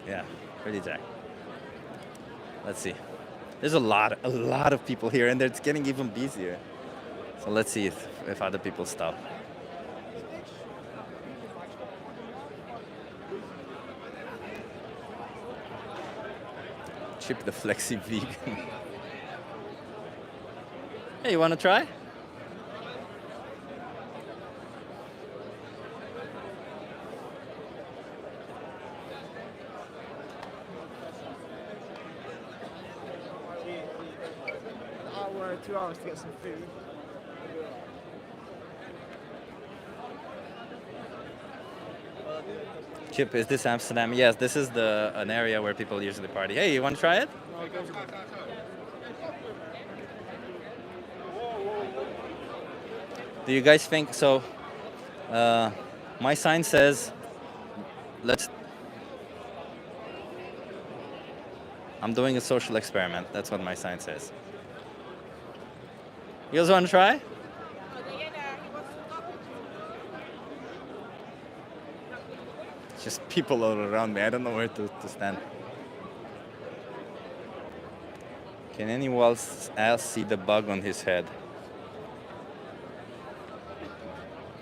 A: Yeah. Pretty jack. Let's see. There's a lot of people here, and it's getting even busier. So let's see if other people stop. Chip the flexi vegan. Hey, you want to try?
D: Hour, 2 hours to get some food.
A: Chip, is this Amsterdam? Yes, this is an area where people usually party. Hey, you want to try it? Do you guys think so? My sign says, let's. I'm doing a social experiment. That's what my sign says. You guys want to try? It's just people all around me. I don't know where to stand. Can anyone else see the bug on his head?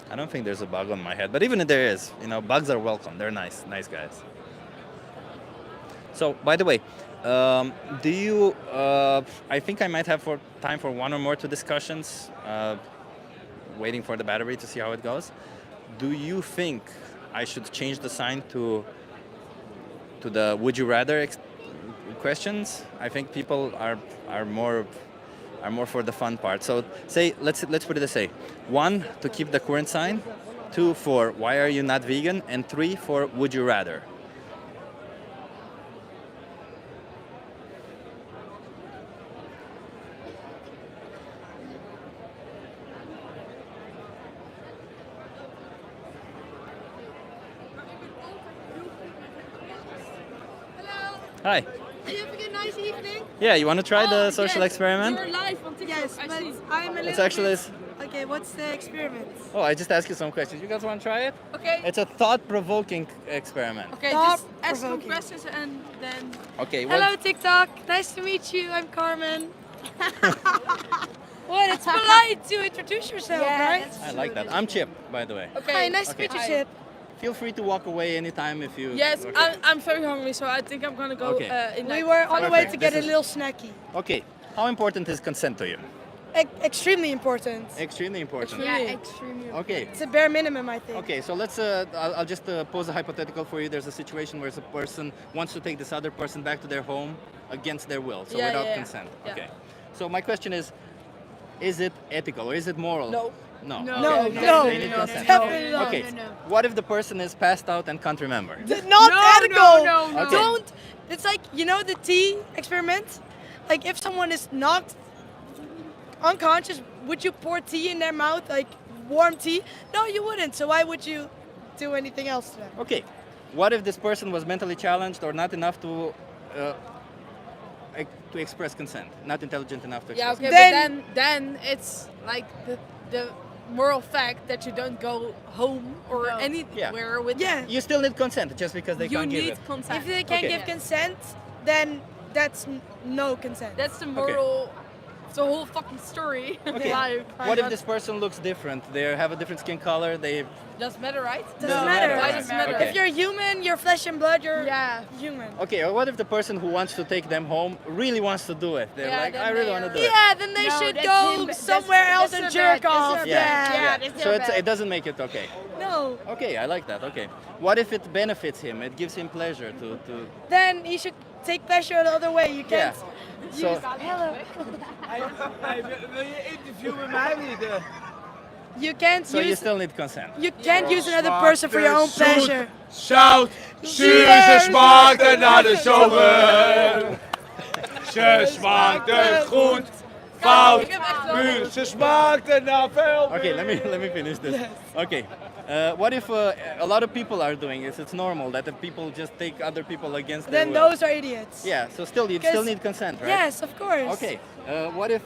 A: I don't think there's a bug on my head, but even if there is, bugs are welcome. They're nice guys. So, by the way, do you? I think I might have time for one or more two discussions. Waiting for the battery to see how it goes. Do you think I should change the sign to the "Would you rather" questions? I think people are more for the fun part. So let's put it this way: 1, to keep the current sign; 2, for why are you not vegan; and 3, for would you rather. Hi.
C: Are you having a nice evening?
A: Yeah, you want to try the social experiment?
C: You're live on TikTok.
F: Yes,
C: I
F: but
C: see.
F: I'm a
A: It's
F: little
A: actually.
F: bit... Okay, what's the experiment?
A: Oh, I just asked you some questions. You guys want to try it?
C: Okay.
A: It's a thought-provoking experiment.
C: Okay, just ask some
F: Thought-provoking.
C: questions and then.
A: Okay.
F: Hello, TikTok. Nice to meet you. I'm Carmen. What? It's polite to introduce yourself, right?
A: I like that. I'm Chip, by the way.
C: Okay.
F: Hi, nice to meet you,
C: Hi.
F: Chip.
A: Feel free to walk away anytime if you.
C: Yes,
A: Okay.
C: I'm very hungry, so I think I'm gonna go.
A: Okay.
C: In
F: We
C: like
F: were on the way
A: Perfect.
F: to get
A: This
F: a
A: is-
F: little snacky.
A: Okay. How important is consent to you?
F: Extremely important.
A: Extremely important.
C: Extremely.
F: extremely.
A: Okay.
F: It's a bare minimum, I think.
A: Okay, so let's. I'll just pose a hypothetical for you. There's a situation where a person wants to take this other person back to their home against their will, so
C: Yeah,
A: without
C: yeah, yeah.
A: consent.
C: Yeah.
A: Okay. So my question is it ethical or is it moral?
C: No.
A: No.
C: No.
F: No,
A: Okay.
F: no,
A: They need consent.
F: definitely not.
A: Okay. What if the person is passed out and can't remember?
F: Not
C: No,
F: ethical.
C: no, no, no.
A: Okay.
F: Don't. It's like the tea experiment. Like if someone is knocked unconscious, would you pour tea in their mouth, like warm tea? No, you wouldn't. So why would you do anything else to them?
A: Okay. What if this person was mentally challenged or not enough to express consent, not intelligent enough to
C: Yeah,
A: express
C: okay,
F: Then-
C: but then it's like the moral fact that you don't go home or anywhere with
F: Yeah.
A: consent? You still need consent just because they
C: You
A: can't give
C: need
A: it.
C: consent.
F: If they can't
A: Okay.
F: give consent, then that's no consent.
C: That's the moral of the whole fucking story of
A: Okay.
C: life.
A: What if this person looks different? They have a different skin color. They
C: Doesn't matter, right?
F: Doesn't matter.
C: Why does it matter?
A: Okay.
F: If you're human, you're flesh and blood, you're
C: Yeah.
F: human.
A: okay. Or what if the person who wants to take them home really wants to do it? They're
C: Yeah,
A: like,
C: then
A: I really
C: they
A: want to
C: are-
A: do it.
F: Yeah, then they
C: No,
F: should
C: that's
F: go
C: him- that's-
F: somewhere else
C: that's
F: and
C: so
F: jerk
C: bad, that's
F: off.
C: so
A: Yeah.
C: bad.
F: Yeah.
C: Yeah, that's
A: So
C: so bad.
A: it doesn't make it okay.
F: No.
A: Okay, I like that. Okay. What if it benefits him? It gives him pleasure to.
F: Then he should take pleasure the other way. You
A: Yeah.
F: can't.
A: So
F: Hello.
D: Wil je interviewen met mij niet?
F: You can't
A: So you
F: use
A: still need consent.
F: you can't use another person for your own pleasure.
B: Shout,
F: Zuur, ze smaakte naar de
B: zomer. Ze smaakte goed, fout,
C: Ik heb echt wel-
B: puur. Ze smaakte naar veel.
A: Okay, let me finish this. Okay, what if a lot of people are doing this? It's normal that if people just take other people against their
F: Then
A: will.
F: those are idiots.
A: Yeah, so still you still
F: Because-
A: need consent, right?
F: Yes, of course.
A: Okay, what if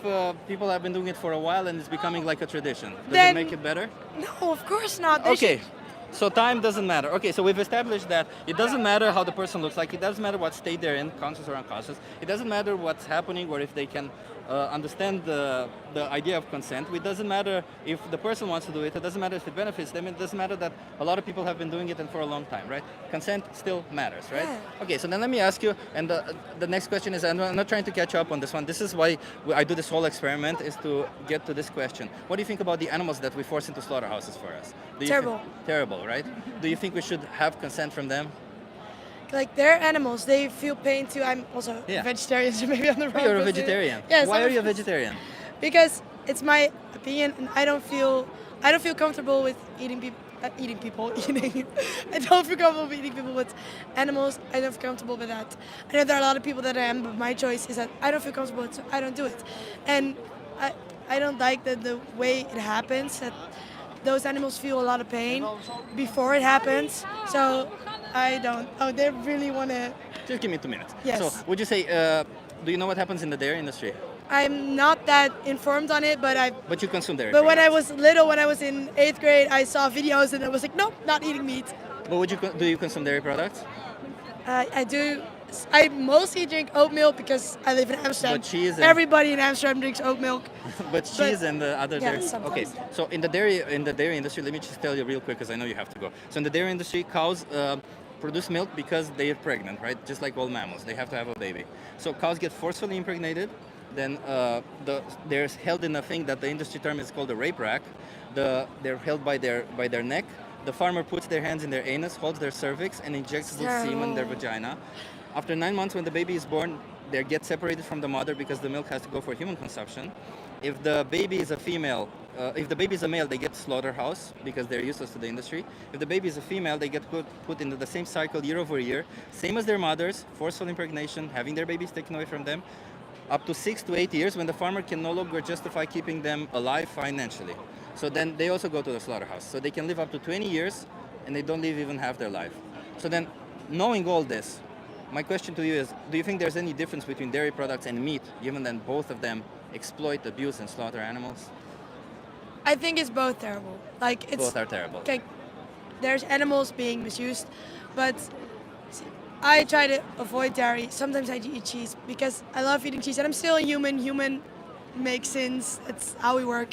A: people have been doing it for a while and it's becoming like a tradition? Does it
F: Then-
A: make it better?
F: No, of course not. They
A: Okay.
F: should-
A: So time doesn't matter. Okay, so we've established that it doesn't matter how the person looks like. It doesn't matter what state they're in, conscious or unconscious. It doesn't matter what's happening or if they can understand the idea of consent. It doesn't matter if the person wants to do it. It doesn't matter if it benefits them. It doesn't matter that a lot of people have been doing it and for a long time, right? Consent still matters, right?
F: Yeah.
A: Okay, so then let me ask you, and the next question is, I'm not trying to catch up on this one. This is why I do this whole experiment, is to get to this question. What do you think about the animals that we force into slaughterhouses for us? Do you
F: Terrible.
A: Terrible, right? Do you think we should have consent from them?
F: Like they're animals, they feel pain too. I'm also
A: Yeah.
F: a vegetarian, so maybe I'm the wrong
A: You're a
F: person.
A: vegetarian.
F: Yes.
A: Why
F: I'm
A: are you a vegetarian?
F: Because it's my opinion, and I don't feel comfortable with eating people. Eating. I don't feel comfortable with eating people with animals. I don't feel comfortable with that. I know there are a lot of people that I am, but my choice is that I don't feel comfortable with, so I don't do it. And I don't like the way it happens. That those animals feel a lot of pain before it happens. So I don't. Oh, they really want to.
A: Just give me 2 minutes.
F: Yes.
A: So would you say, do you know what happens in the dairy industry?
F: I'm not that informed on it, but
A: But you consume dairy
F: But when I
A: products.
F: was little, when I was in 8th grade, I saw videos and I was like, nope, not eating meat.
A: But do you consume dairy products?
F: I do. I mostly drink oat milk because I live in Amsterdam.
A: But cheese and-
F: Everybody in Amsterdam drinks oat milk.
A: But cheese and the other
F: yeah,
A: dairy. Okay,
F: sometimes.
A: so in the dairy industry, let me just tell you real quick because I know you have to go. So in the dairy industry, cows produce milk because they are pregnant, right? Just like all mammals, they have to have a baby. So cows get forcefully impregnated. Then they're held in a thing that the industry term is called a rape rack. They're held by their neck. The farmer puts their hands in their anus, holds their cervix, and injects blue semen in their vagina. After 9 months, when the baby is born, they get separated from the mother because the milk has to go for human consumption. If the baby is a female, if the baby is a male, they get slaughterhouse because they're useless to the industry. If the baby is a female, they get put into the same cycle year over year, same as their mothers, forceful impregnation, having their babies taken away from them, up to 6 to 8 years when the farmer can no longer justify keeping them alive financially. So then they also go to the slaughterhouse. So they can live up to 20 years and they don't live even half their life. So then, knowing all this, my question to you is, do you think there's any difference between dairy products and meat, given that both of them exploit, abuse, and slaughter animals?
F: I think it's both terrible. Like it's
A: Both are terrible.
F: Okay, there's animals being misused, but I try to avoid dairy. Sometimes I eat cheese because I love eating cheese, and I'm still a human. Human makes sins. That's how we work.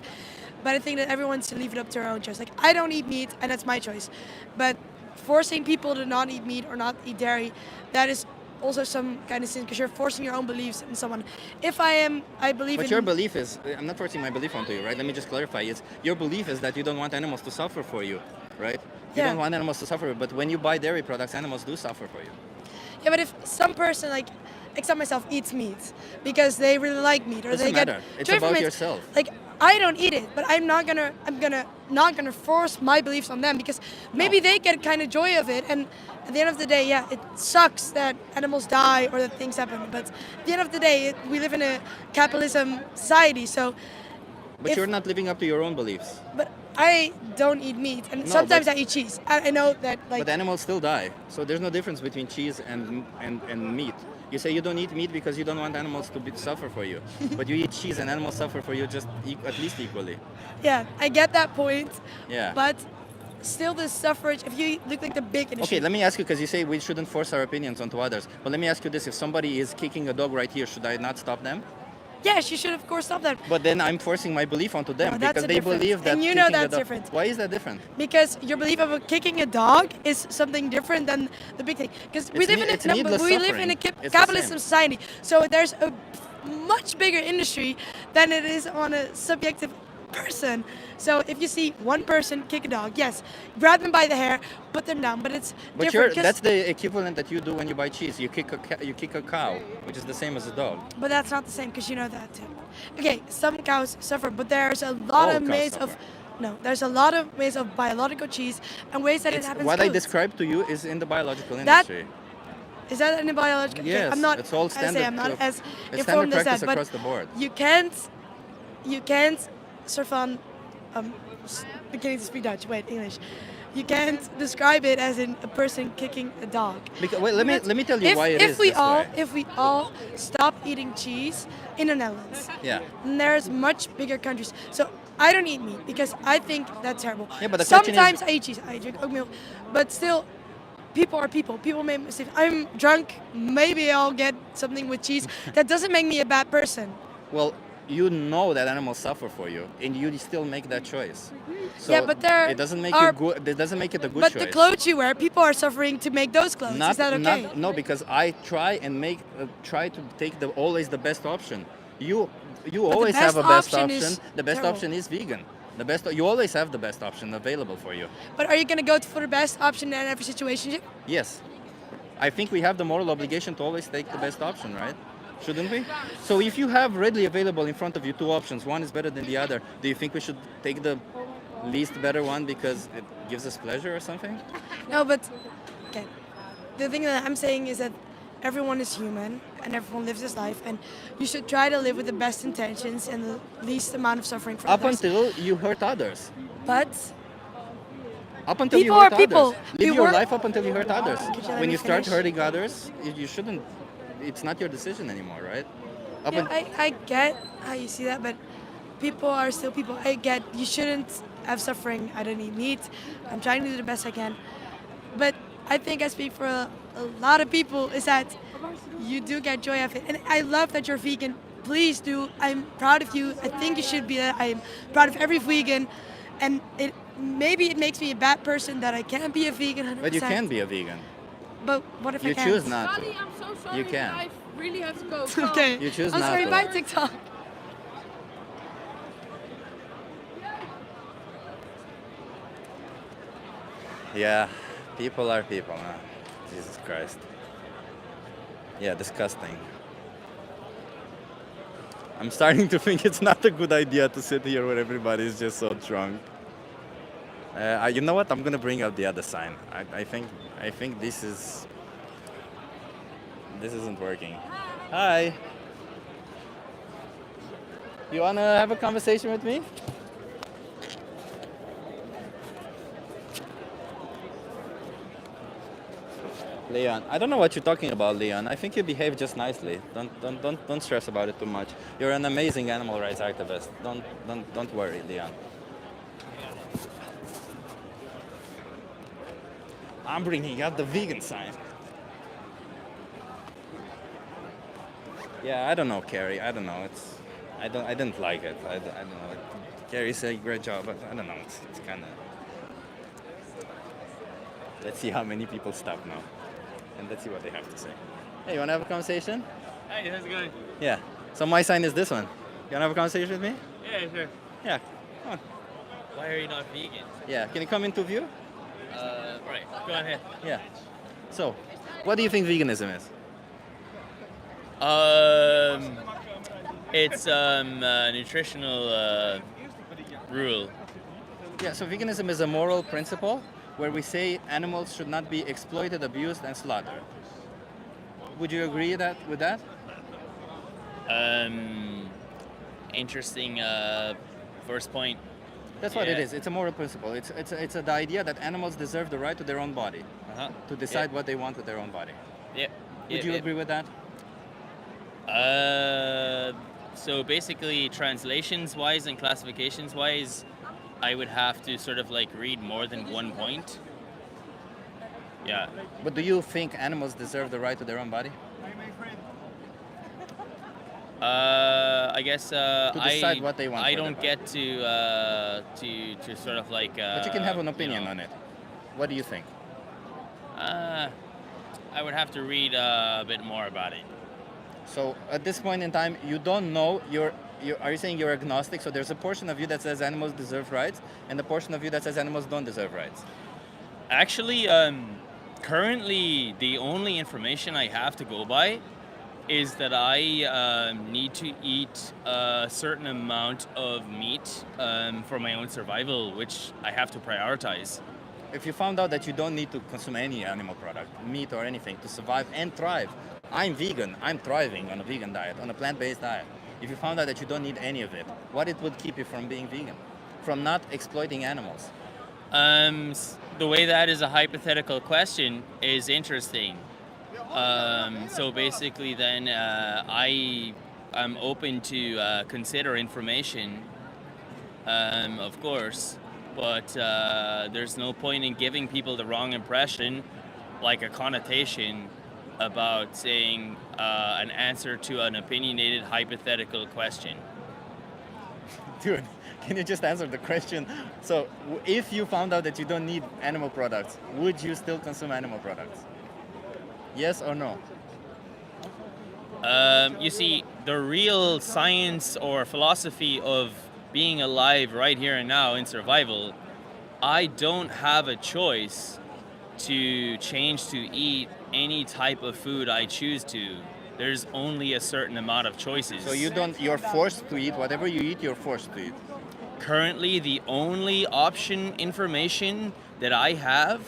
F: But I think that everyone should leave it up to their own choice. Like I don't eat meat, and that's my choice. But forcing people to not eat meat or not eat dairy, that is also some kind of sin because you're forcing your own beliefs in someone. If I believe
A: But
F: in.
A: your belief is, I'm not forcing my belief onto you, right? Let me just clarify. Your belief is that you don't want animals to suffer for you, right? You
F: Yeah.
A: don't want animals to suffer, but when you buy dairy products, animals do suffer for you.
F: Yeah, but if some person, like, except myself, eats meat because they really like meat or
A: Doesn't
F: they
A: matter.
F: get
A: It's
F: joy from
A: about
F: it,
A: yourself.
F: Like I don't eat it, but I'm not gonna force my beliefs on them because maybe they get kind of joy of it. And at the end of the day, yeah, it sucks that animals die or that things happen. But at the end of the day, we live in a capitalism society, so.
A: But
F: If-
A: you're not living up to your own beliefs.
F: But I don't eat meat, and
A: No,
F: sometimes
A: but-
F: I eat cheese. I know that, like.
A: But animals still die. So there's no difference between cheese and meat. You say you don't eat meat because you don't want animals to suffer for you. But you eat cheese and animals suffer for you just at least equally.
F: Yeah, I get that point.
A: Yeah.
F: But still, the suffrage. If you look like the big industry.
A: Okay, let me ask you, because you say we shouldn't force our opinions onto others. But let me ask you this: if somebody is kicking a dog right here, should I not stop them?
F: Yes, you should of course stop that.
A: But then I'm forcing my belief onto them
F: No, that's
A: because
F: a
A: they
F: difference.
A: believe that.
F: And you know
A: kicking a
F: that's
A: dog-
F: different.
A: Why is that different?
F: Because your belief of kicking a dog is something different than the big thing. Because we
A: It's
F: live
A: ne-
F: in
A: it's
F: a
A: needless
F: we live in a
A: suffering. It's the
F: capitalism
A: same.
F: society, so there's a much bigger industry than it is on a subjective person. So if you see one person kick a dog, yes, grab them by the hair, put them down, but it's
A: But
F: different. 'Cause-
A: that's the equivalent that you do when you buy cheese. You kick a cow, which is the same as a dog.
F: But that's not the same because you know that too. Okay, some cows suffer, but there's a lot
A: All
F: of
A: cows
F: ways of
A: suffer.
F: No, there's a lot of ways of biological cheese and ways that it
A: It's,
F: happens.
A: what I
F: good.
A: described to you is in the biological
F: That
A: industry.
F: Is that in the biological? Okay,
A: Yes,
F: I'm not.
A: it's all
F: I say
A: standard.
F: I'm not as
A: It's standard
F: informed as
A: practice
F: that, but
A: across the board.
F: you can't surf on. Beginning to speak Dutch. Wait, English. You can't describe it as in a person kicking a dog.
A: Wait, let me tell you why it is this way.
F: If we all stop eating cheese in the Netherlands,
A: Yeah.
F: and there's much bigger countries. So I don't eat meat because I think that's terrible.
A: Yeah, but the question is-
F: Sometimes I eat cheese. I drink oat milk, but still, people are people. People make mistakes. I'm drunk. Maybe I'll get something with cheese. That doesn't make me a bad person.
A: Well, you know that animals suffer for you, and you still make that choice. So
F: Yeah, but there
A: it doesn't make
F: are-
A: you good. It doesn't make it a good
F: But
A: choice.
F: the clothes you wear, people are suffering to make those clothes. Is that okay?
A: No, because I try and try to take always the best option. You always
F: best
A: have a best
F: option
A: option.
F: is
A: The best
F: terrible.
A: option is vegan. You always have the best option available for you.
F: But are you gonna go for the best option in every situation?
A: Yes. I think we have the moral obligation to always take the best option, right? Shouldn't we? So if you have readily available in front of you two options, one is better than the other, do you think we should take the least better one because it gives us pleasure or something?
F: No, but okay. The thing that I'm saying is that everyone is human and everyone lives his life, and you should try to live with the best intentions and the least amount of suffering for
A: Up
F: others.
A: until you hurt others.
F: But
A: Up until
F: People
A: you hurt
F: are people.
A: others.
F: We
A: Live your
F: were-
A: life up until you hurt others.
F: let
A: When
F: me
A: you start
F: finish?
A: hurting others, you shouldn't. It's not your decision anymore, right? Up
F: yeah,
A: un-
F: I get how you see that, but people are still people. I get you shouldn't have suffering. I don't eat meat. I'm trying to do the best I can. But I think I speak for a lot of people is that you do get joy out of it. And I love that you're vegan. Please do. I'm proud of you. I think you should be. I'm proud of every vegan. And maybe it makes me a bad person that I can't be a vegan 100%.
A: But you can be a vegan.
F: But what if I
A: You
F: can't?
A: choose not to.
C: Buddy, I'm so sorry.
A: You can.
C: I really have to go.
F: Okay.
A: You choose
F: I'm
A: not
F: sorry.
A: to.
F: Bye, TikTok.
A: Yeah, people are people, huh? Jesus Christ. Yeah, disgusting. I'm starting to think it's not a good idea to sit here where everybody is just so drunk. You know what? I'm gonna bring out the other sign. I think this isn't working. Hi. You wanna have a conversation with me? Leon, I don't know what you're talking about, Leon. I think you behave just nicely. Don't stress about it too much. You're an amazing animal rights activist. Don't worry, Leon. I'm bringing out the vegan sign. Yeah, I don't know, Carrie. I don't know. I didn't like it. I don't know. Carrie said a great job, but I don't know. It's kind of. Let's see how many people stop now. And let's see what they have to say. Hey, you want to have a conversation?
G: Hey, how's it going?
A: Yeah. So my sign is this one. You want to have a conversation with me?
G: Yeah, sure.
A: Yeah. Come on.
G: Why are you not vegan?
A: Yeah. Can you come into view?
G: Right, go on ahead.
A: Yeah. So, what do you think veganism is?
G: It's a nutritional rule.
A: Yeah. So veganism is a moral principle where we say animals should not be exploited, abused, and slaughtered. Would you agree with that?
G: Interesting first point.
A: That's what it
G: Yeah.
A: is. It's a moral principle. It's the idea that animals deserve the right to their own body,
G: Uh-huh.
A: to decide what they want with their own body.
G: Yep.
A: Would you agree with that?
G: So basically, translations-wise and classifications-wise, I would have to sort of like read more than one point. Yeah.
A: But do you think animals deserve the right to their own body?
G: I guess
A: decide what they want
G: I
A: for their
G: don't
A: body.
G: get to sort of like.
A: But you can have an opinion on it. What do you think?
G: I would have to read a bit more about it.
A: So at this point in time, you don't know. Are you saying you're agnostic? So there's a portion of you that says animals deserve rights, and a portion of you that says animals don't deserve rights.
G: Actually, currently the only information I have to go by is that I need to eat a certain amount of meat for my own survival, which I have to prioritize.
A: If you found out that you don't need to consume any animal product, meat or anything, to survive and thrive, I'm vegan, I'm thriving on a vegan diet, on a plant-based diet. If you found out that you don't need any of it, what it would keep you from being vegan? From not exploiting animals?
G: The way that is a hypothetical question is interesting. So basically, then I am open to consider information, of course, but there's no point in giving people the wrong impression, like a connotation about saying an answer to an opinionated hypothetical question.
A: Dude, can you just answer the question? So, if you found out that you don't need animal products, would you still consume animal products? Yes or no?
G: You see, the real science or philosophy of being alive right here and now in survival, I don't have a choice to change to eat any type of food I choose to. There's only a certain amount of choices.
A: So you're forced to eat whatever you eat, you're forced to eat.
G: Currently, the only option information that I have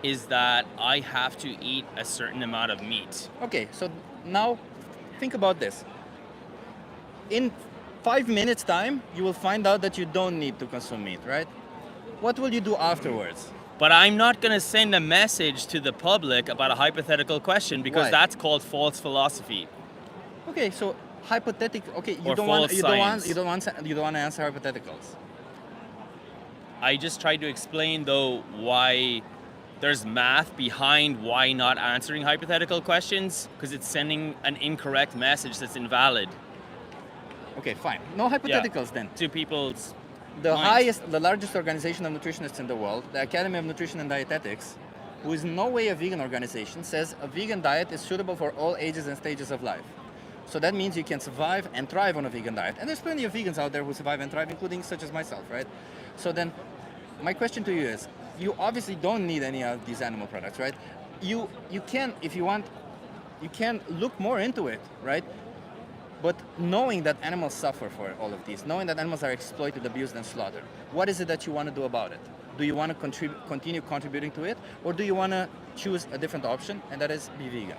G: is that I have to eat a certain amount of meat.
A: Okay, so now think about this. In 5 minutes time, you will find out that you don't need to consume meat, right? What will you do afterwards?
G: But I'm not going to send a message to the public about a hypothetical question because
A: Why?
G: that's called false philosophy.
A: Okay, so hypothetical. Okay, you
G: Or
A: don't want
G: false
A: you don't want
G: science.
A: you don't want you don't want to answer hypotheticals.
G: I just tried to explain though why there's math behind why not answering hypothetical questions because it's sending an incorrect message that's invalid
A: Okay, fine. No hypotheticals then.
G: to people's
A: The largest organization of nutritionists in the world, the Academy of Nutrition and Dietetics, who is in no way a vegan organization, says a vegan diet is suitable for all ages and stages of life. So that means you can survive and thrive on a vegan diet. And there's plenty of vegans out there who survive and thrive, including such as myself, right? So then, my question to you is, you obviously don't need any of these animal products, right? You can, if you want, you can look more into it, right? But knowing that animals suffer for all of these, knowing that animals are exploited, abused, and slaughtered, what is it that you want to do about it? Do you want to continue contributing to it, or do you want to choose a different option, and that is be vegan?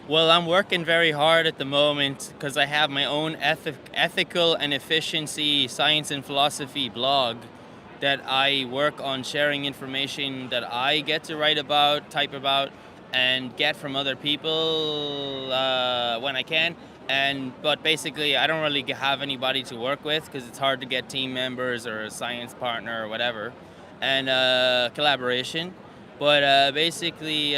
G: Well, I'm working very hard at the moment because I have my own ethical and efficiency science and philosophy blog that I work on sharing information that I get to write about, type about, and get from other people when I can. But basically, I don't really have anybody to work with because it's hard to get team members or a science partner or whatever, and collaboration. But basically,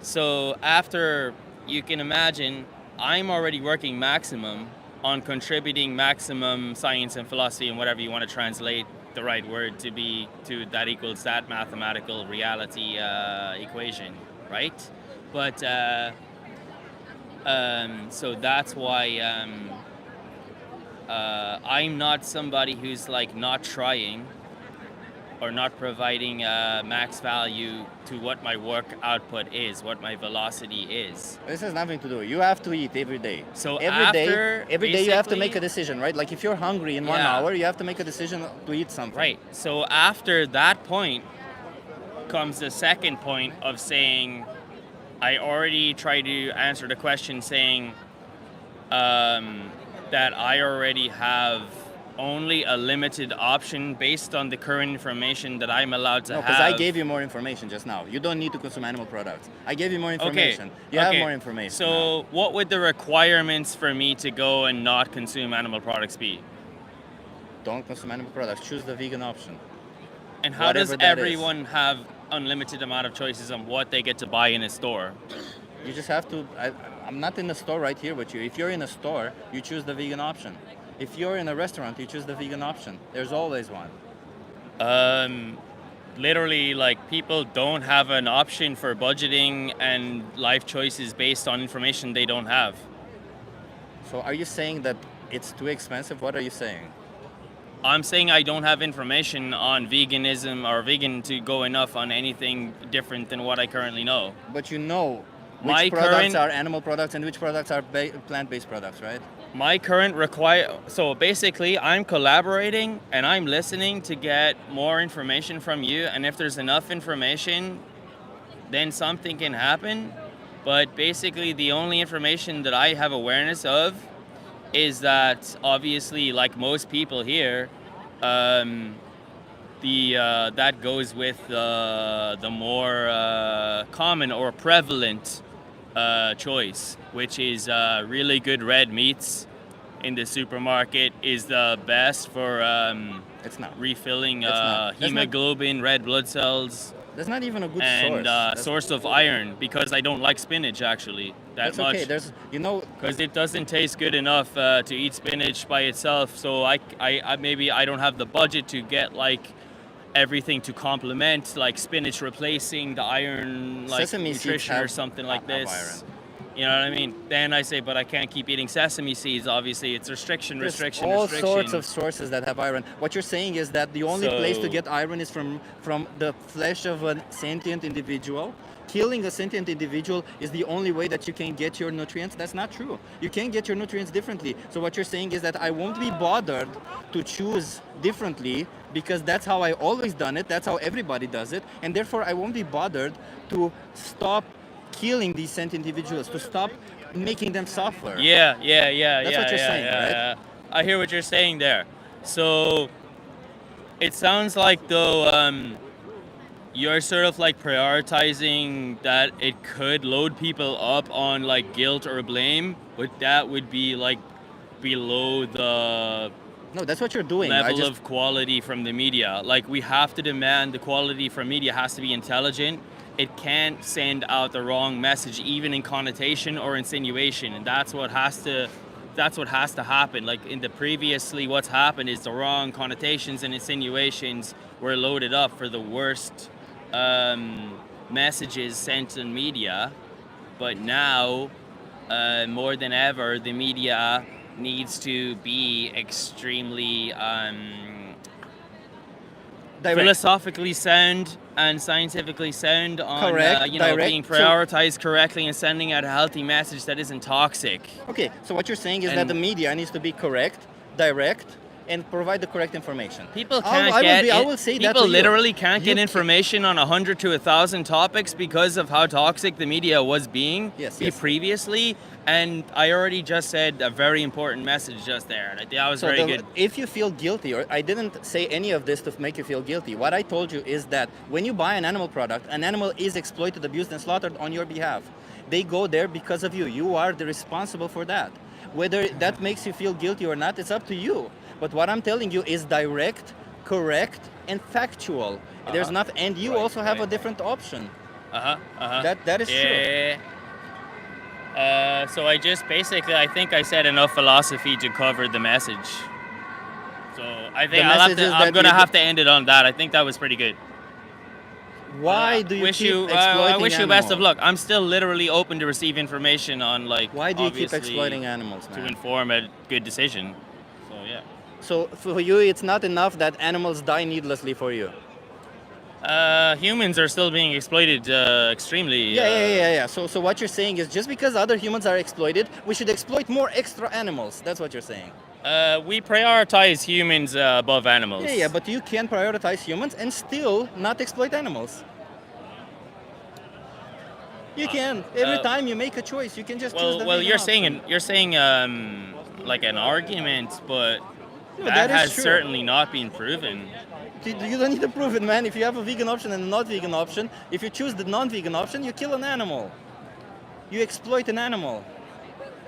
G: so after you can imagine, I'm already working maximum on contributing maximum science and philosophy and whatever you want to translate the right word to be to that equals that mathematical reality equation, right? But so that's why I'm not somebody who's like not trying or not providing max value to what my work output is, what my velocity is.
A: This has nothing to do. You have to eat every day.
G: So
A: every day you have to
G: basically-
A: make a decision, right? Like if you're hungry in 1
G: Yeah.
A: hour, you have to make a decision to eat something.
G: Right. So after that point comes the second point of saying, I already tried to answer the question saying that I already have only a limited option based on the current information that I'm allowed to
A: No,
G: have.
A: because I gave you more information just now. You don't need to consume animal products. I gave you more information. You have more information.
G: So
A: now.
G: what would the requirements for me to go and not consume animal products be?
A: Don't consume animal products. Choose the vegan option.
G: And how does
A: Whatever that is.
G: everyone have unlimited amount of choices on what they get to buy in a store?
A: You just have to. I'm not in the store right here with you. If you're in a store, you choose the vegan option. If you're in a restaurant, you choose the vegan option. There's always one.
G: Literally, like, people don't have an option for budgeting and life choices based on information they don't have.
A: So are you saying that it's too expensive? What are you saying?
G: I'm saying I don't have information on veganism or vegan to go enough on anything different than what I currently know.
A: But you know
G: My
A: which products
G: current-
A: are animal products and which products are plant-based products, right?
G: My current so basically I'm collaborating and I'm listening to get more information from you, and if there's enough information, then something can happen. But basically the only information that I have awareness of is that obviously, like most people here, that goes with the more common or prevalent choice, which is really good red meats in the supermarket is the best for
A: It's not.
G: refilling
A: It's not. That's not-
G: hemoglobin, red blood cells,
A: That's not even a good
G: and
A: source. That's-
G: source of iron, because I don't like spinach actually that
A: That's
G: much.
A: okay. There's, you know,
G: Because it doesn't taste good enough to eat spinach by itself. So I maybe I don't have the budget to get like everything to complement, like spinach replacing the iron, like
A: Sesame seeds
G: nutrition or
A: have-
G: something like
A: have
G: this.
A: iron.
G: You know what I mean? Then I say, but I can't keep eating sesame seeds. Obviously, it's restriction,
A: there's
G: restriction,
A: all
G: restriction.
A: sorts of sources that have iron. What you're saying is that the only place to
G: So-
A: get iron is from the flesh of a sentient individual. Killing a sentient individual is the only way that you can get your nutrients. That's not true. You can get your nutrients differently. So what you're saying is that I won't be bothered to choose differently because that's how I always done it. That's how everybody does it. And therefore I won't be bothered to stop killing these sentient individuals, to stop making them suffer.
G: Yeah.
A: That's what you're saying, right?
G: yeah. I hear what you're saying there. So it sounds like though you're sort of like prioritizing that it could load people up on like guilt or blame, but that would be like below the
A: No, that's what you're doing. I
G: level
A: just,
G: of quality from the media. Like we have to demand the quality from media has to be intelligent. It can't send out the wrong message, even in connotation or insinuation, and that's what has to happen. Like in the previously, what's happened is the wrong connotations and insinuations were loaded up for the worst messages sent in media, but now more than ever, the media needs to be extremely
A: direct.
G: philosophically sound and scientifically sound on
A: Correct, direct.
G: being
A: So-
G: prioritized correctly and sending out a healthy message that isn't toxic.
A: Okay, so what you're saying is that
G: And-
A: the media needs to be correct, direct, and provide the correct information.
G: People
A: I
G: can't
A: will
G: get
A: be- I
G: it-
A: will say that
G: people
A: to you.
G: literally can't
A: You
G: get information on 100 to 1,000 topics because of how toxic the media was being
A: Yes, yes.
G: previously. And I already just said a very important message just there. That was very good.
A: If you feel guilty, or I didn't say any of this to make you feel guilty. What I told you is that when you buy an animal product, an animal is exploited, abused, and slaughtered on your behalf. They go there because of you. You are the responsible for that. Whether that makes you feel guilty or not, it's up to you. But what I'm telling you is direct, correct, and factual. There's not, and you
G: Right,
A: also have a
G: right.
A: different option.
G: Uh-huh.
A: That is true.
G: Yeah. So I just basically, I think I said enough philosophy to cover the message. So I think
A: message is
G: I'm
A: that
G: gonna
A: you-
G: have to end it on that. I think that was pretty good.
A: Why do you
G: wish
A: keep
G: you,
A: exploiting
G: I wish you best of
A: animals?
G: luck. I'm still literally open to receive information on like.
A: Why do you keep
G: obviously,
A: exploiting animals,
G: to
A: man?
G: inform a good decision? So yeah.
A: So for you, it's not enough that animals die needlessly for you.
G: Humans are still being exploited extremely.
A: Yeah. So what you're saying is just because other humans are exploited, we should exploit more extra animals. That's what you're saying.
G: We prioritize humans above animals.
A: Yeah, but you can prioritize humans and still not exploit animals. You can. Every time you make a choice, you can just choose the
G: Well,
A: vegan option.
G: you're saying like an argument, but
A: No,
G: that
A: that is
G: has
A: true.
G: certainly not been proven.
A: You don't need to prove it, man. If you have a vegan option and a non-vegan option, if you choose the non-vegan option, you kill an animal. You exploit an animal.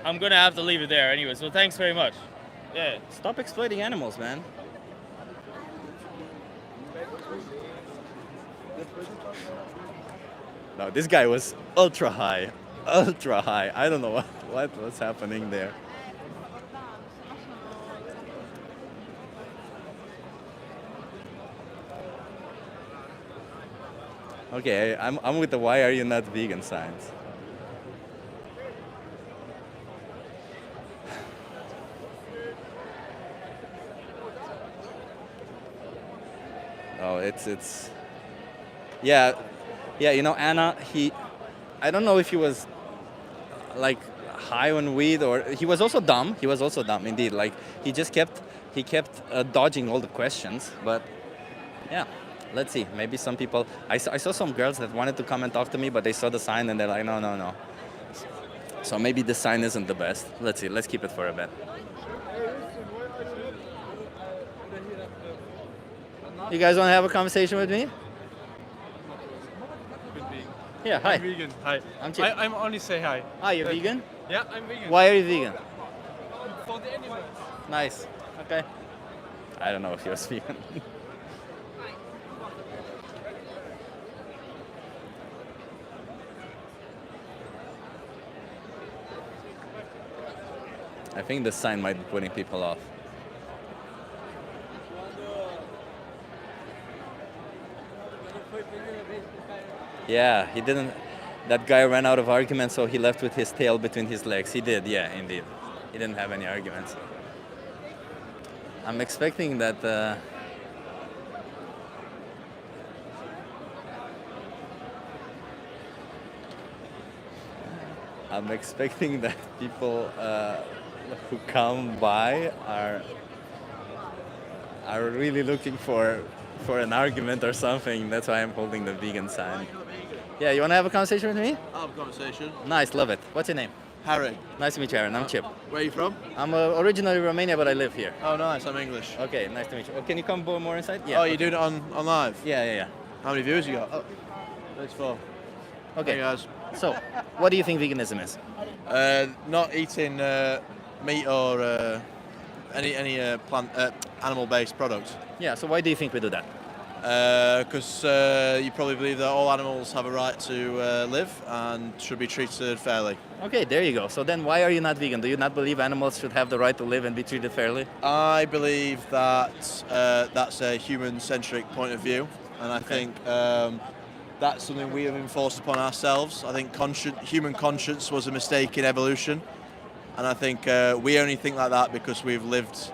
G: I'm gonna have to leave it there anyway. So thanks very much. Yeah.
A: Stop exploiting animals, man. No, this guy was ultra high. Ultra high. I don't know what's happening there. Okay, I'm with the why are you not vegan signs. Oh, it's yeah, you know, Anna, I don't know if he was like high on weed, or he was also dumb. He was also dumb indeed. Like he just kept dodging all the questions. But yeah, let's see. Maybe some people. I saw some girls that wanted to come and talk to me, but they saw the sign and they're like, no, no, no. So maybe the sign isn't the best. Let's see. Let's keep it for a bit. You guys want to have a conversation with me? Yeah, hi.
H: I'm vegan. Hi. I'm only say hi.
A: Ah, you're vegan?
H: Yeah, I'm vegan.
A: Why are you vegan?
H: For the animals.
A: Nice. Okay. I don't know if you're vegan. I think the sign might be putting people off. Yeah, he didn't. That guy ran out of arguments, so he left with his tail between his legs. He did, yeah, indeed. He didn't have any arguments. I'm expecting that. I'm expecting that people who come by are really looking for an argument or something. That's why I'm holding the vegan sign. Yeah, you want to have a conversation with me?
I: I'll have a conversation.
A: Nice, love it. What's your name?
I: Harry.
A: Nice to meet you, Aaron. I'm Chip.
I: Where are you from?
A: I'm originally Romania, but I live here.
I: Oh, nice. I'm English.
A: Okay, nice to meet you. Can you come more inside?
I: Yeah. Oh, you're doing it on live?
A: Yeah.
I: How many viewers you got? Oh, that's 4.
A: Okay.
I: Hey, guys.
A: So, what do you think veganism is?
I: Not eating meat or any plant animal-based products.
A: Yeah. So why do you think we do that?
I: Because you probably believe that all animals have a right to live and should be treated fairly.
A: Okay, there you go. So then why are you not vegan? Do you not believe animals should have the right to live and be treated fairly?
I: I believe that that's a human-centric point of view, and I think that's something we have enforced upon ourselves. I think human conscience was a mistake in evolution, and I think we only think like that because we've lived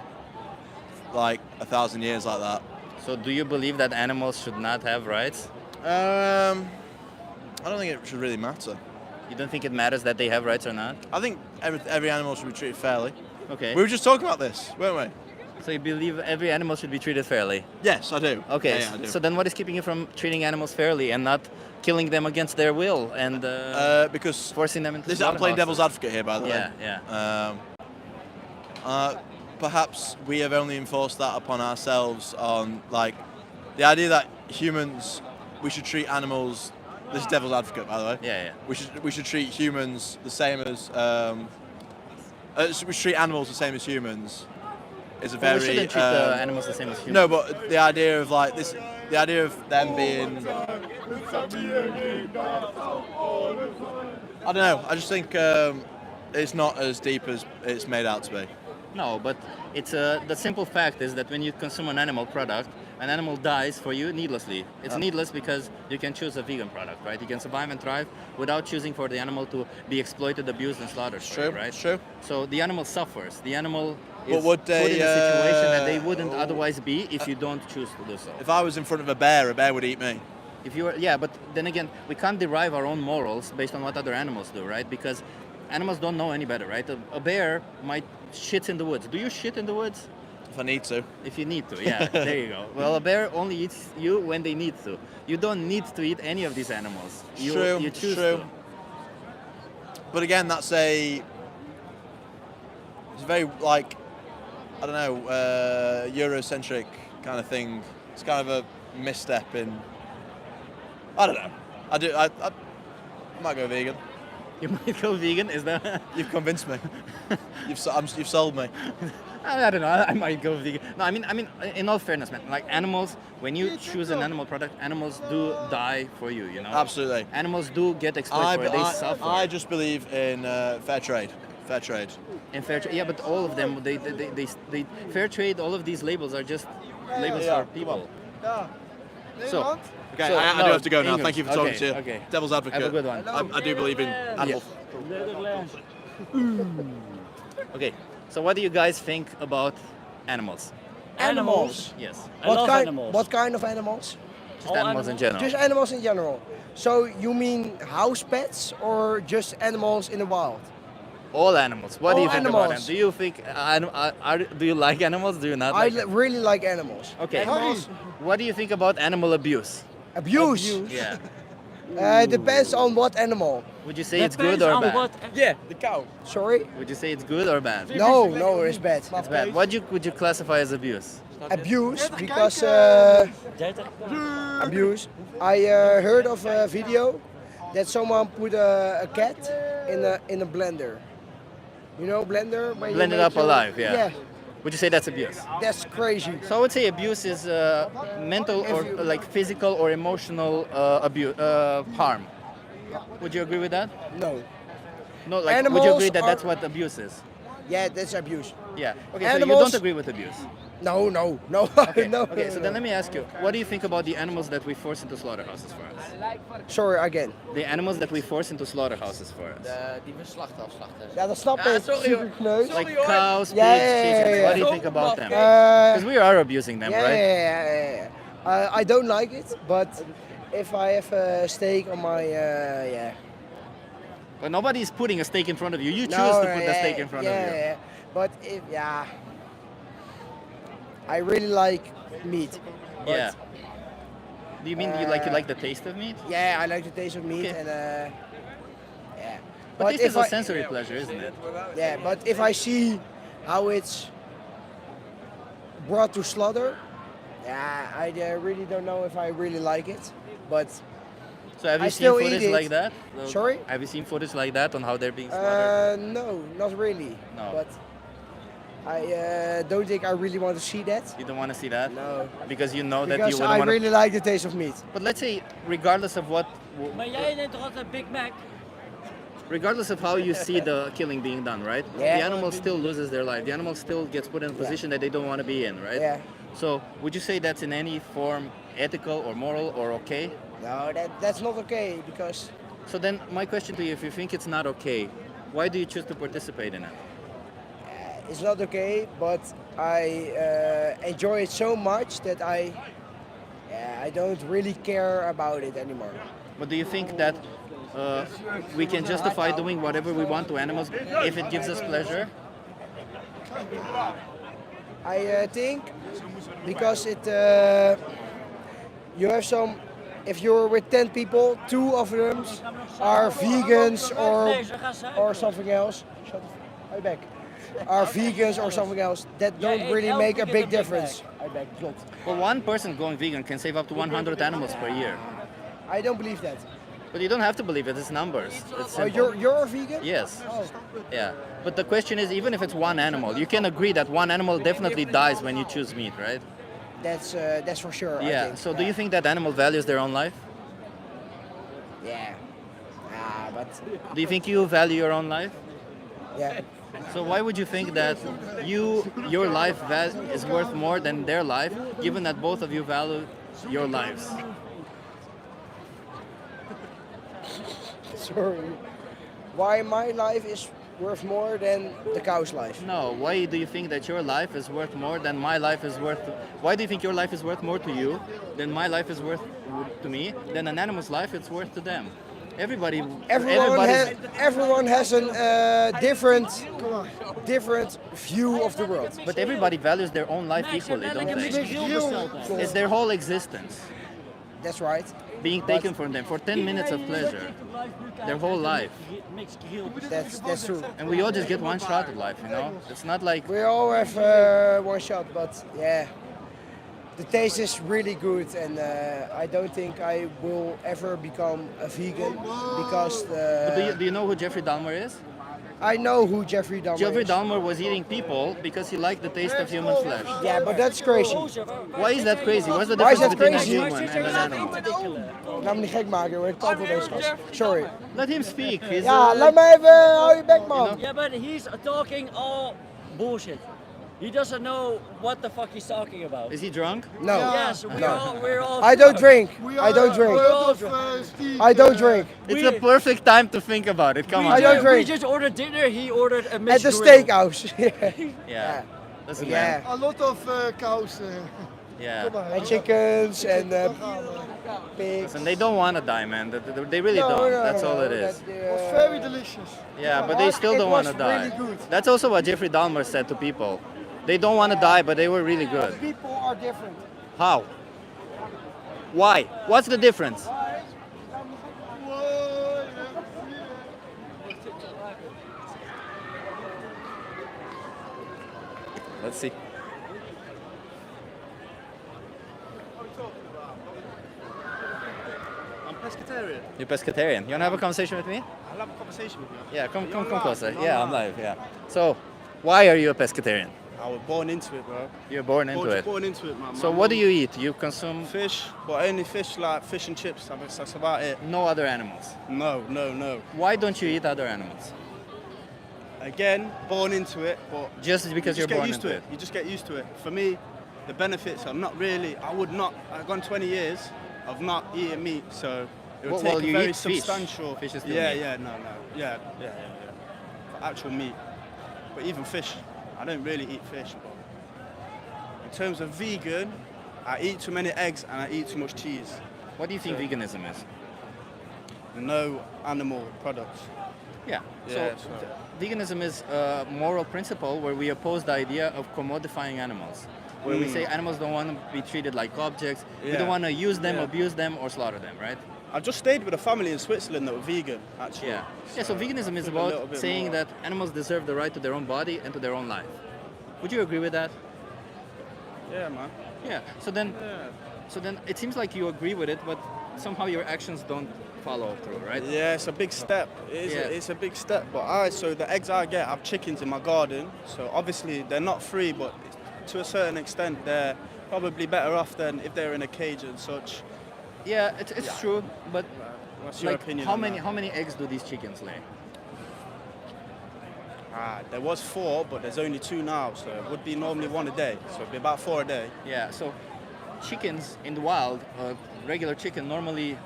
I: like 1,000 years like that.
A: So do you believe that animals should not have rights?
I: I don't think it should really matter.
A: You don't think it matters that they have rights or not?
I: I think every animal should be treated fairly.
A: Okay.
I: We were just talking about this, weren't we?
A: So you believe every animal should be treated fairly?
I: Yes, I do.
A: Okay,
I: Yeah, I do.
A: so then what is keeping you from treating animals fairly and not killing them against their will and
I: because
A: forcing them into
I: I'm playing
A: slaughterhouses?
I: devil's advocate here, by the way.
A: Yeah.
I: Perhaps we have only enforced that upon ourselves on like the idea that we should treat animals. This is devil's advocate, by the way.
A: Yeah.
I: We should treat humans the same as we should treat animals the same as humans. Is a
A: Well,
I: very
A: we shouldn't treat the animals the same as humans.
I: no, but the idea of like this, the idea of them being, I don't know. I just think it's not as deep as it's made out to be.
A: No, but it's the simple fact is that when you consume an animal product, an animal dies for you needlessly. It's needless because you can choose a vegan product, right? You can survive and thrive without choosing for the animal to be exploited, abused, and slaughtered.
I: True,
A: right?
I: true.
A: So the animal suffers. The animal is
I: But would
A: put in a
I: they,
A: situation that they wouldn't otherwise be if you don't choose to do so.
I: If I was in front of a bear would eat me.
A: If you were, yeah, but then again, we can't derive our own morals based on what other animals do, right? Because animals don't know any better, right? A bear might shit in the woods. Do you shit in the woods?
I: If I need to.
A: If you need to, yeah, there you go. Well, a bear only eats you when they need to. You don't need to eat any of these animals. You choose to.
I: But again, it's a very like, I don't know, Eurocentric kind of thing. It's kind of a misstep in, I don't know. I might go vegan.
A: You might go vegan, is that?
I: You've convinced me. You've sold me.
A: I don't know. I might go vegan. No, I mean, in all fairness, man. Like animals, when you choose an animal product, animals do die for you. You know.
I: Absolutely.
A: Animals do get exploited. For it. They suffer.
I: I just believe in fair trade. Fair trade.
A: In fair trade, yeah, but all of them, they fair trade. All of these labels are just labels for people. So.
I: Okay, I do have to go now. Thank you for talking to you.
A: Okay.
I: Devil's advocate.
A: Have a good one.
I: I do believe in animals.
A: Okay, so what do you guys think about animals?
J: Animals?
A: Yes.
J: What kind of animals?
A: Just animals in general.
J: Just animals in general. So you mean house pets or just animals in the wild?
A: All animals. What do you
J: All
A: think about them?
J: animals.
A: Do you think do you like animals? Do you not
J: I
A: like them?
J: really like animals.
A: Okay.
J: Animals.
A: What do you think about animal abuse?
J: Abuse.
A: Yeah.
J: Depends on what animal.
A: Would you say it's good or bad?
J: Yeah, the cow. Sorry?
A: Would you say it's good or bad?
J: No, it's bad.
A: It's bad. Would you classify as abuse?
J: Abuse because abuse. I heard of a video that someone put a cat in a blender. You know blender? When you
A: Blend it
J: make
A: up alive, yeah.
J: Yeah,
A: Would you say that's abuse?
J: that's crazy.
A: So I would say abuse is mental or like physical or emotional abuse, harm. Would you agree with that?
J: No.
A: No, like would you
J: Animals
A: agree that
J: are-
A: that's what abuse is?
J: Yeah, that's abuse.
A: Yeah. Okay, so you
J: Animals-
A: don't agree with abuse.
J: No.
A: Okay.
J: no.
A: Okay, so then let me ask you, what do you think about the animals that we force into slaughterhouses for us?
J: Sorry again.
A: The animals that we force into slaughterhouses for us.
K: Die we afslachten.
J: Ja, dat snap ik. Super kneus.
A: Like cows, pigs,
J: Yeah, yeah,
A: chickens.
J: yeah,
A: What do you
J: yeah.
A: think about them?
J: Uh,
A: Because we are abusing them,
J: yeah,
A: right?
J: yeah. I don't like it, but if I have a steak on my yeah.
A: But nobody is putting a steak in front of you. You choose
J: No,
A: to put the steak in front of you.
J: Yeah. But if I really like meat. But
A: Yeah. Do you mean you like the taste of meat?
J: Yeah, I like the taste of meat
A: Okay.
J: and yeah.
A: But taste
J: if
A: is a
J: I-
A: sensory pleasure, isn't it?
J: Yeah, but if I see how it's brought to slaughter, yeah, I really don't know if I really like it. But
A: So have
J: I
A: you seen
J: still eat
A: footage
J: it.
A: like that?
J: Sorry?
A: Have you seen footage like that on how they're being slaughtered?
J: No, not really.
A: No.
J: But I don't think I really want to see that.
A: You don't want to see that?
J: No.
A: Because you know that you
J: Because
A: wouldn't
J: I
A: want to...
J: really like the taste of meat.
A: But let's say, regardless of what...
K: Maar jij neemt toch altijd Big Mac?
A: Regardless of how you see the killing being done, right?
J: Yeah.
A: The animal still loses their life. The animal still gets put in a position that they don't want to be in, right?
J: Yeah.
A: So would you say that's in any form ethical or moral or okay?
J: No, that's not okay because
A: So then my question to you, if you think it's not okay, why do you choose to participate in it?
J: it's not okay. But I enjoy it so much that I don't really care about it anymore.
A: But do you think that we can justify doing whatever we want to animals if it gives us pleasure?
J: I think because you have some. If you're with 10 people, 2 of them are vegans or something else. Shut the f- back. Are vegans or something else that don't really make a big difference. Klopt.
A: Well, one person going vegan can save up to 100 animals per year.
J: I don't believe that.
A: But you don't have to believe it, it's numbers. It's
J: Oh,
A: simple.
J: you're a vegan?
A: Yes.
J: Oh.
A: Yeah. But the question is, even if it's one animal, you can agree that one animal definitely dies when you choose meat, right?
J: That's for sure. I
A: Yeah.
J: think.
A: So do you think that animal values their own life?
J: Yeah. But
A: Do you think you value your own life?
J: yeah.
A: So why would you think that your life is worth more than their life, given that both of you value your lives?
J: Sorry. Why my life is worth more than the cow's life?
A: No. Why do you think that your life is worth more than my life is worth? Why do you think your life is worth more to you than my life is worth to me? Than an animal's life it's worth to them.
J: Everyone has a different view of the world.
A: But everybody values their own life equally, don't they? It's their whole existence
J: That's right.
A: being taken from them for 10 minutes of pleasure, their whole life.
J: That's true.
A: And we all just get one shot at life, you know? It's not like...
J: We all have one shot, but yeah, the taste is really good, and I don't think I will ever become a vegan because
A: But do you know who Jeffrey Dahmer is?
J: I know who Jeffrey Dahmer
A: Jeffrey
J: is.
A: Dahmer was eating people because he liked the taste of human flesh.
J: Yeah, but that's crazy.
A: Why is that crazy? What's the
J: Why is
A: difference
J: that
A: between a
J: crazy?
A: human and an animal?
J: Laat me niet gek maken, hoor. Ik kan voor deze gast. Sorry.
A: Let him speak. He's,
J: Ja, laat me even, hou je bek, man.
K: Yeah, but he's talking all bullshit. He doesn't know what the fuck he's talking about.
A: Is he drunk?
J: No.
K: Yes, we're all.
J: I don't drink. I don't drink.
K: We're all drunk.
J: I don't drink.
A: It's a perfect time to think about it. Come on.
J: I don't
K: We
J: drink.
K: just ordered dinner. He ordered a
J: At
K: mixed
J: the
K: grill.
J: steakhouse.
A: Yeah. That's a man.
J: Yeah.
D: A lot of cows.
A: Yeah.
J: And chickens and pigs.
A: And they don't want to die, man. They really
J: No,
A: don't.
J: no,
A: That's
J: no,
A: all it
J: that,
A: is.
D: It was very delicious.
A: Yeah, but they still
J: It
A: don't want to
J: was
A: die.
J: really good.
A: That's also what Jeffrey Dahmer said to people. They don't want to die, but they were really good.
J: People are different.
A: How? Why? What's the difference? Let's see.
L: I'm pescatarian.
A: You're pescatarian. You want to have a conversation with me?
L: I'll have a conversation with you.
A: Yeah, come
L: You're live.
A: closer.
L: You're
A: Yeah, I'm
L: live.
A: live. Yeah. So, why are you a pescatarian?
L: I was born into it, bro.
A: You're born into it.
L: Born into it, man.
A: So, what do you eat? You consume
L: Fish, but only fish, like fish and chips. That's about it.
A: no other animals.
L: No, no, no.
A: Why don't you eat other animals?
L: Again, born into it, but
A: Just because
L: you
A: you're
L: just get
A: born
L: used
A: into
L: to
A: it.
L: You just get used to it. For me, the benefits are not really. I would not. I've gone 20 years of not eating meat, so it would
A: Well,
L: take
A: you
L: a very
A: eat fish.
L: substantial.
A: Fish is still
L: yeah,
A: meat.
L: yeah, no, no, yeah. For actual meat, but even fish, I don't really eat fish. But in terms of vegan, I eat too many eggs and I eat too much cheese.
A: What do you think
L: So-
A: veganism is?
L: No animal products.
A: Yeah.
L: Yeah,
A: So, veganism is a moral principle where we oppose the idea of commodifying animals. Where we say animals don't want to be treated like objects. We
L: Yeah.
A: don't want to use them,
L: Yeah.
A: abuse them, or slaughter them, right?
L: I just stayed with a family in Switzerland that were vegan, actually.
A: Yeah. Yeah, so veganism is
L: I feel a little
A: about
L: bit
A: saying
L: more-
A: that animals deserve the right to their own body and to their own life. Would you agree with that?
L: Yeah, man.
A: Yeah. So then,
L: Yeah.
A: it seems like you agree with it, but somehow your actions don't follow through, right?
L: Yeah, it's a big step. It's a big step. But so the eggs I get, I have chickens in my garden. So obviously they're not free, but to a certain extent they're probably better off than if they're in a cage and such.
A: Yeah, it's true, but
L: What's your
A: like
L: opinion
A: how
L: on
A: many
L: that?
A: how many eggs do these chickens lay?
L: There was 4, but there's only 2 now, so it would be normally 1 a day. So it'd be about 4 a day.
A: Yeah, so chickens in the wild, regular chicken normally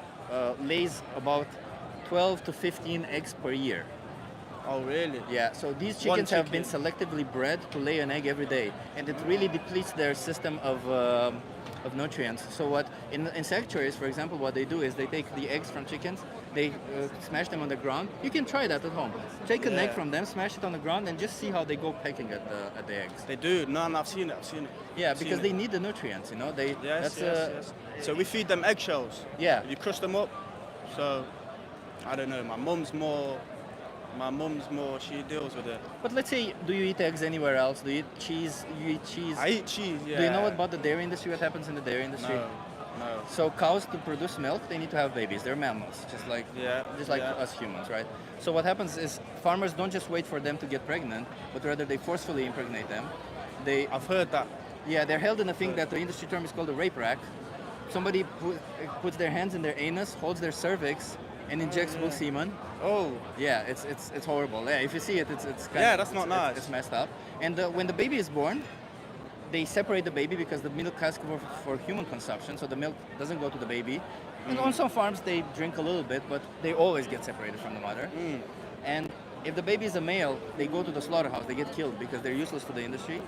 A: lays about 12 to 15 eggs per year.
L: Oh, really?
A: Yeah, so these
L: One
A: chickens have been
L: chicken.
A: selectively bred to lay an egg every day, and it really depletes their system of nutrients. So what in sanctuaries, for example, what they do is they take the eggs from chickens, they smash them on the ground. You can try that at home. Take an egg
L: Yeah.
A: from them, smash it on the ground, and just see how they go pecking at the eggs.
L: They do. No, I've seen it.
A: Yeah,
L: I've seen
A: because
L: it.
A: they need the nutrients. You know, they.
L: Yes,
A: that's
L: yes. So we feed them eggshells.
A: Yeah.
L: You crush them up. So I don't know. My mum's more. She deals with it.
A: But let's say, do you eat eggs anywhere else? Do you eat cheese? You eat cheese?
L: I eat cheese. Yeah.
A: Do you know about the dairy industry? What happens in the dairy industry?
L: No.
A: So cows, to produce milk, they need to have babies. They're mammals, just like
L: Yeah.
A: us humans, right? So what happens is farmers don't just wait for them to get pregnant, but rather they forcefully impregnate them.
L: I've heard that.
A: Yeah, they're held in a thing that the industry term is called a rape rack. Somebody puts their hands in their anus, holds their cervix, and injects bull semen.
L: Oh.
A: Yeah, it's horrible. Yeah, if you see it, it's kind
L: Yeah,
A: of,
L: that's not
A: it's-
L: nice.
A: It's messed up. And when the baby is born, they separate the baby because the milk has to go for human consumption, so the milk doesn't go to the baby. And on some farms they drink a little bit, but they always get separated from the mother. And if the baby is a male, they go to the slaughterhouse. They get killed because they're useless to the industry.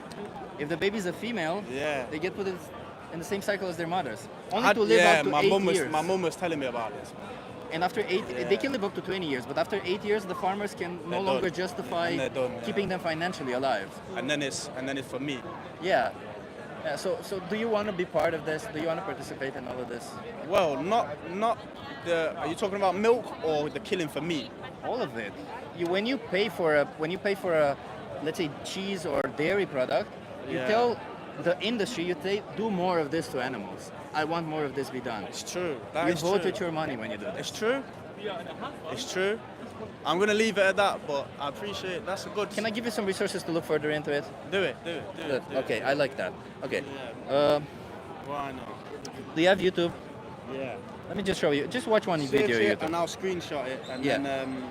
A: If the baby is a female, they get put in the same cycle as their mothers, only to live up to
L: my
A: 8
L: mum
A: years.
L: my mum was telling me about this.
A: And after 8, they can live up to 20 years, but after 8 years, the farmers can no
L: They're
A: longer
L: done.
A: justify
L: And they're done, yeah.
A: keeping them financially alive.
L: And then it's for me.
A: Yeah. So do you want to be part of this? Do you want to participate in all of this?
L: Well, not the. Are you talking about milk or the killing for meat?
A: All of it. When you pay for a, let's say, cheese or dairy product, you
L: Yeah.
A: tell the industry do more of this to animals. I want more of this be done.
L: It's true.
A: You
L: is
A: vote
L: true.
A: with your money when you do this.
L: It's true. It's true. I'm gonna leave it at that, but I appreciate that's a good.
A: Can I give you some resources to look further into it?
L: Do it.
A: Good. Okay, I like that. Okay.
L: Why not?
A: Do you have YouTube?
L: Yeah.
A: Let me just show you. Just watch one
L: Search
A: video.
L: it
A: YouTube.
L: and I'll screenshot it, and
A: Yeah.
L: then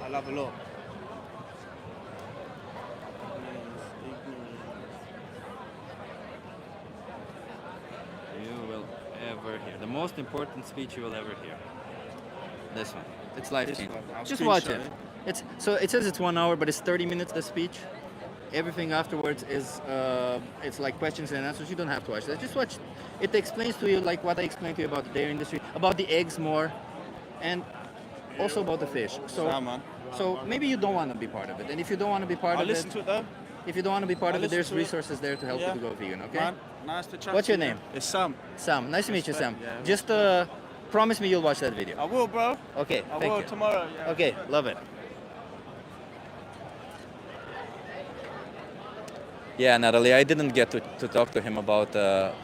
L: I'll have a look.
A: You will ever hear the most important speech you will ever hear. This one. It's life
L: This
A: changing.
L: one. I'll
A: Just watch
L: screenshot
A: it.
L: it.
A: It says it's 1 hour, but it's 30 minutes. The speech. everything afterwards is it's like questions and answers. You don't have to watch that. Just watch. It explains to you like what I explained to you about the dairy industry, about the eggs more, and also about the fish. So maybe you don't want to be part of it, and if you don't want to be part
L: I'll
A: of it,
L: listen to it though.
A: if you don't want to be part
L: I'll
A: of it, there's
L: listen to it.
A: resources there to help
L: Yeah.
A: you to go vegan. Okay.
L: Man, nice to chat
A: What's
L: to
A: your
L: you.
A: name?
L: It's Sam.
A: Sam. Nice to meet you, Sam.
L: Yeah.
A: Just promise me you'll watch that video.
L: I will, bro.
A: Okay.
L: I
A: Thank
L: will
A: you.
L: tomorrow. Yeah.
A: Okay. Love it. Yeah, Natalie, I didn't get to talk to him about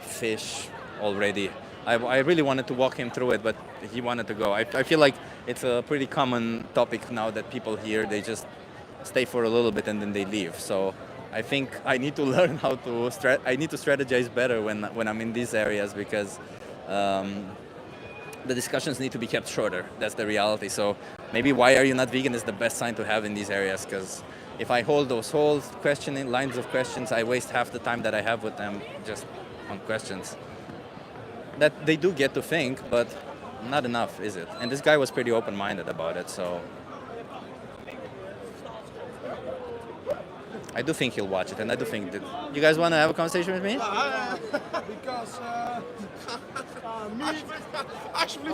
A: fish already. I really wanted to walk him through it, but he wanted to go. I feel like it's a pretty common topic now that people hear. They just stay for a little bit and then they leave. So I think I need to learn how to I need to strategize better when I'm in these areas because the discussions need to be kept shorter. That's the reality. So maybe why are you not vegan is the best sign to have in these areas because if I hold those whole lines of questions, I waste half the time that I have with them just on questions. That they do get to think, but not enough, is it? And this guy was pretty open-minded about it, so I do think he'll watch it, and I do think that you guys want to have a conversation with me?
D: Because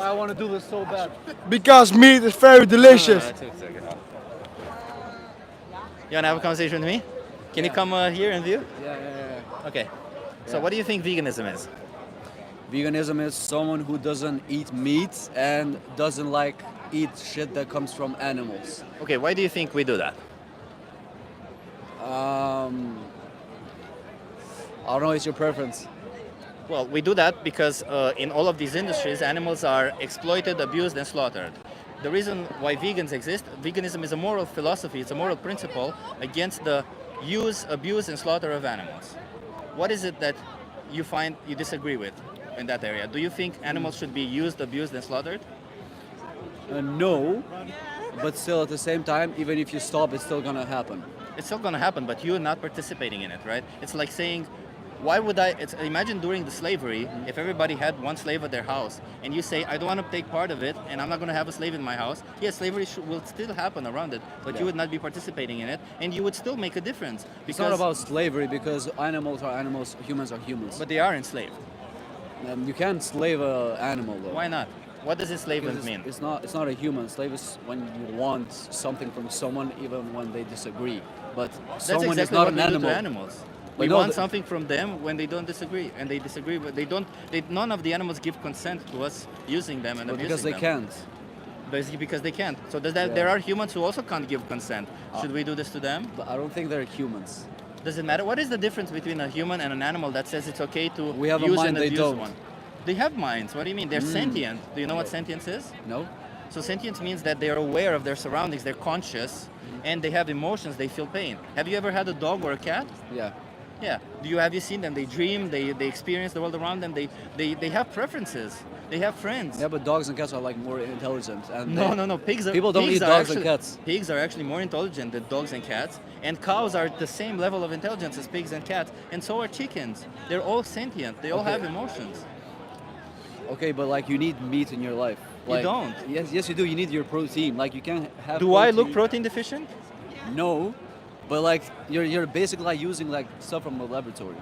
D: I want to do this so bad.
J: Because meat is very delicious.
A: You want to have a conversation with me? Can you come here and view?
M: Yeah.
A: Okay. So what do you think veganism is?
M: Veganism is someone who doesn't eat meat and doesn't like eat shit that comes from animals.
A: Okay, why do you think we do that?
M: I don't know, it's your preference.
A: Well, we do that because in all of these industries, animals are exploited, abused, and slaughtered. The reason why vegans exist, veganism is a moral philosophy, it's a moral principle against the use, abuse, and slaughter of animals. What is it that you find you disagree with in that area? Do you think animals should be used, abused, and slaughtered?
M: No, but still at the same time, even if you stop, it's still gonna happen.
A: It's still going to happen, but you're not participating in it, right? It's like saying, why would I? Imagine during the slavery, if everybody had one slave at their house, and you say, I don't want to take part of it, and I'm not going to have a slave in my house. Yes, slavery will still happen around it, but you would not be participating in it, and you would still make a difference.
M: It's not about slavery because animals are animals, humans are humans.
A: But they are enslaved.
M: You can't slave an animal though.
A: Why not? What does enslavement mean?
M: It's not a human. Slave is when you want something from someone even when they disagree. But
A: That's
M: someone
A: exactly
M: is not
A: what
M: an
A: we
M: animal.
A: do to animals. We want something from them when they don't disagree, and they disagree, but they don't. None of the animals give consent to us using them and abusing
M: because they
A: them.
M: can't.
A: Basically, because they can't. So does that? There are humans who also can't give consent. Should we do this to them?
M: But I don't think they're humans.
A: Does it matter? What is the difference between a human and an animal that says it's okay to
M: We have a
A: use
M: mind,
A: and
M: they
A: abuse
M: don't.
A: one? They have minds. What do you mean? They're sentient. Do you know what sentience is?
M: No.
A: So sentience means that they are aware of their surroundings. They're conscious, and they have emotions. They feel pain. Have you ever had a dog or a cat?
M: Yeah.
A: Yeah. Have you seen them? They dream. They experience the world around them. They have preferences. They have friends.
M: Yeah, but dogs and cats are like more intelligent. And
A: No.
M: People don't eat dogs and cats.
A: Pigs are actually more intelligent than dogs and cats, and cows are the same level of intelligence as pigs and cats, and so are chickens. They're all sentient. They all have emotions.
M: Okay, but like you need meat in your life. Like,
A: You don't.
M: Yes, you do. You need your protein. Like you can't have.
A: Do I look protein deficient?
M: No, but like you're basically like using like stuff from the laboratory.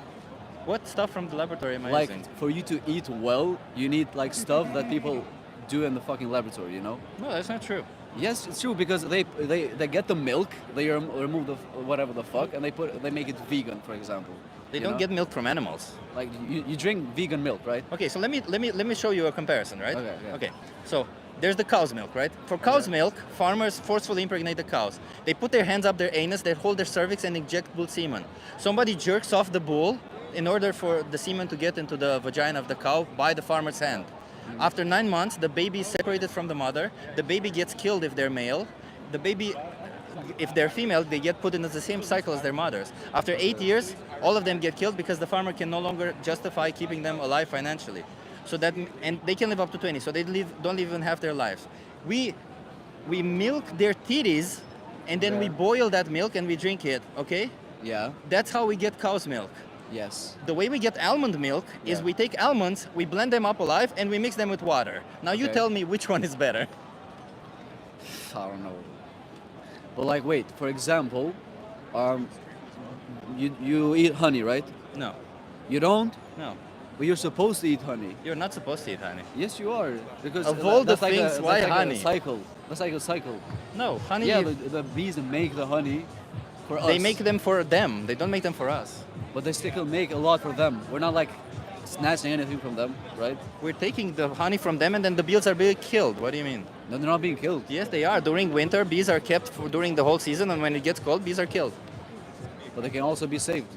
A: What stuff from the laboratory am I
M: Like
A: using?
M: for you to eat well, you need like stuff that people do in the fucking laboratory. You know?
A: No, that's not true.
M: Yes, it's true because they get the milk, they remove the whatever the fuck, and they make it vegan, for example.
A: They
M: You
A: don't
M: know?
A: get milk from animals.
M: Like you drink vegan milk, right?
A: Okay, so let me show you a comparison, right?
M: Okay, yeah.
A: Okay. So there's the cow's milk, right? For cow's milk, farmers forcefully impregnate the cows. They put their hands up their anus, they hold their cervix and inject bull semen. Somebody jerks off the bull in order for the semen to get into the vagina of the cow by the farmer's hand. After 9 months, the baby is separated from the mother. The baby gets killed if they're male. The baby, if they're female, they get put into the same cycle as their mothers. After 8 years, all of them get killed because the farmer can no longer justify keeping them alive financially. And they can live up to 20, so they don't even have their lives. We milk their titties, and then we boil that milk and we drink it, okay?
M: Yeah.
A: That's how we get cow's milk.
M: Yes.
A: The way we get almond milk is we take almonds, we blend them up alive, and we mix them with water. Now you
M: Okay.
A: tell me which one is better.
M: I don't know. But like, wait. For example, You eat honey, right?
A: No.
M: You don't?
A: No.
M: But you're supposed to eat honey.
A: You're not supposed to eat honey.
M: Yes, you are. Because
A: Of all the
M: that's like
A: things,
M: a,
A: why
M: that's like
A: honey?
M: A cycle. That's like a cycle.
A: No, honey.
M: Yeah, but the bees make the honey for us.
A: They make them for them. They don't make them for us.
M: But they still make a lot for them. We're not like snatching anything from them, right?
A: We're taking the honey from them, and then the bees are being killed. What do you mean?
M: No, they're not being killed.
A: Yes, they are. During winter, bees are kept during the whole season, and when it gets cold, bees are killed.
M: But they can also be saved.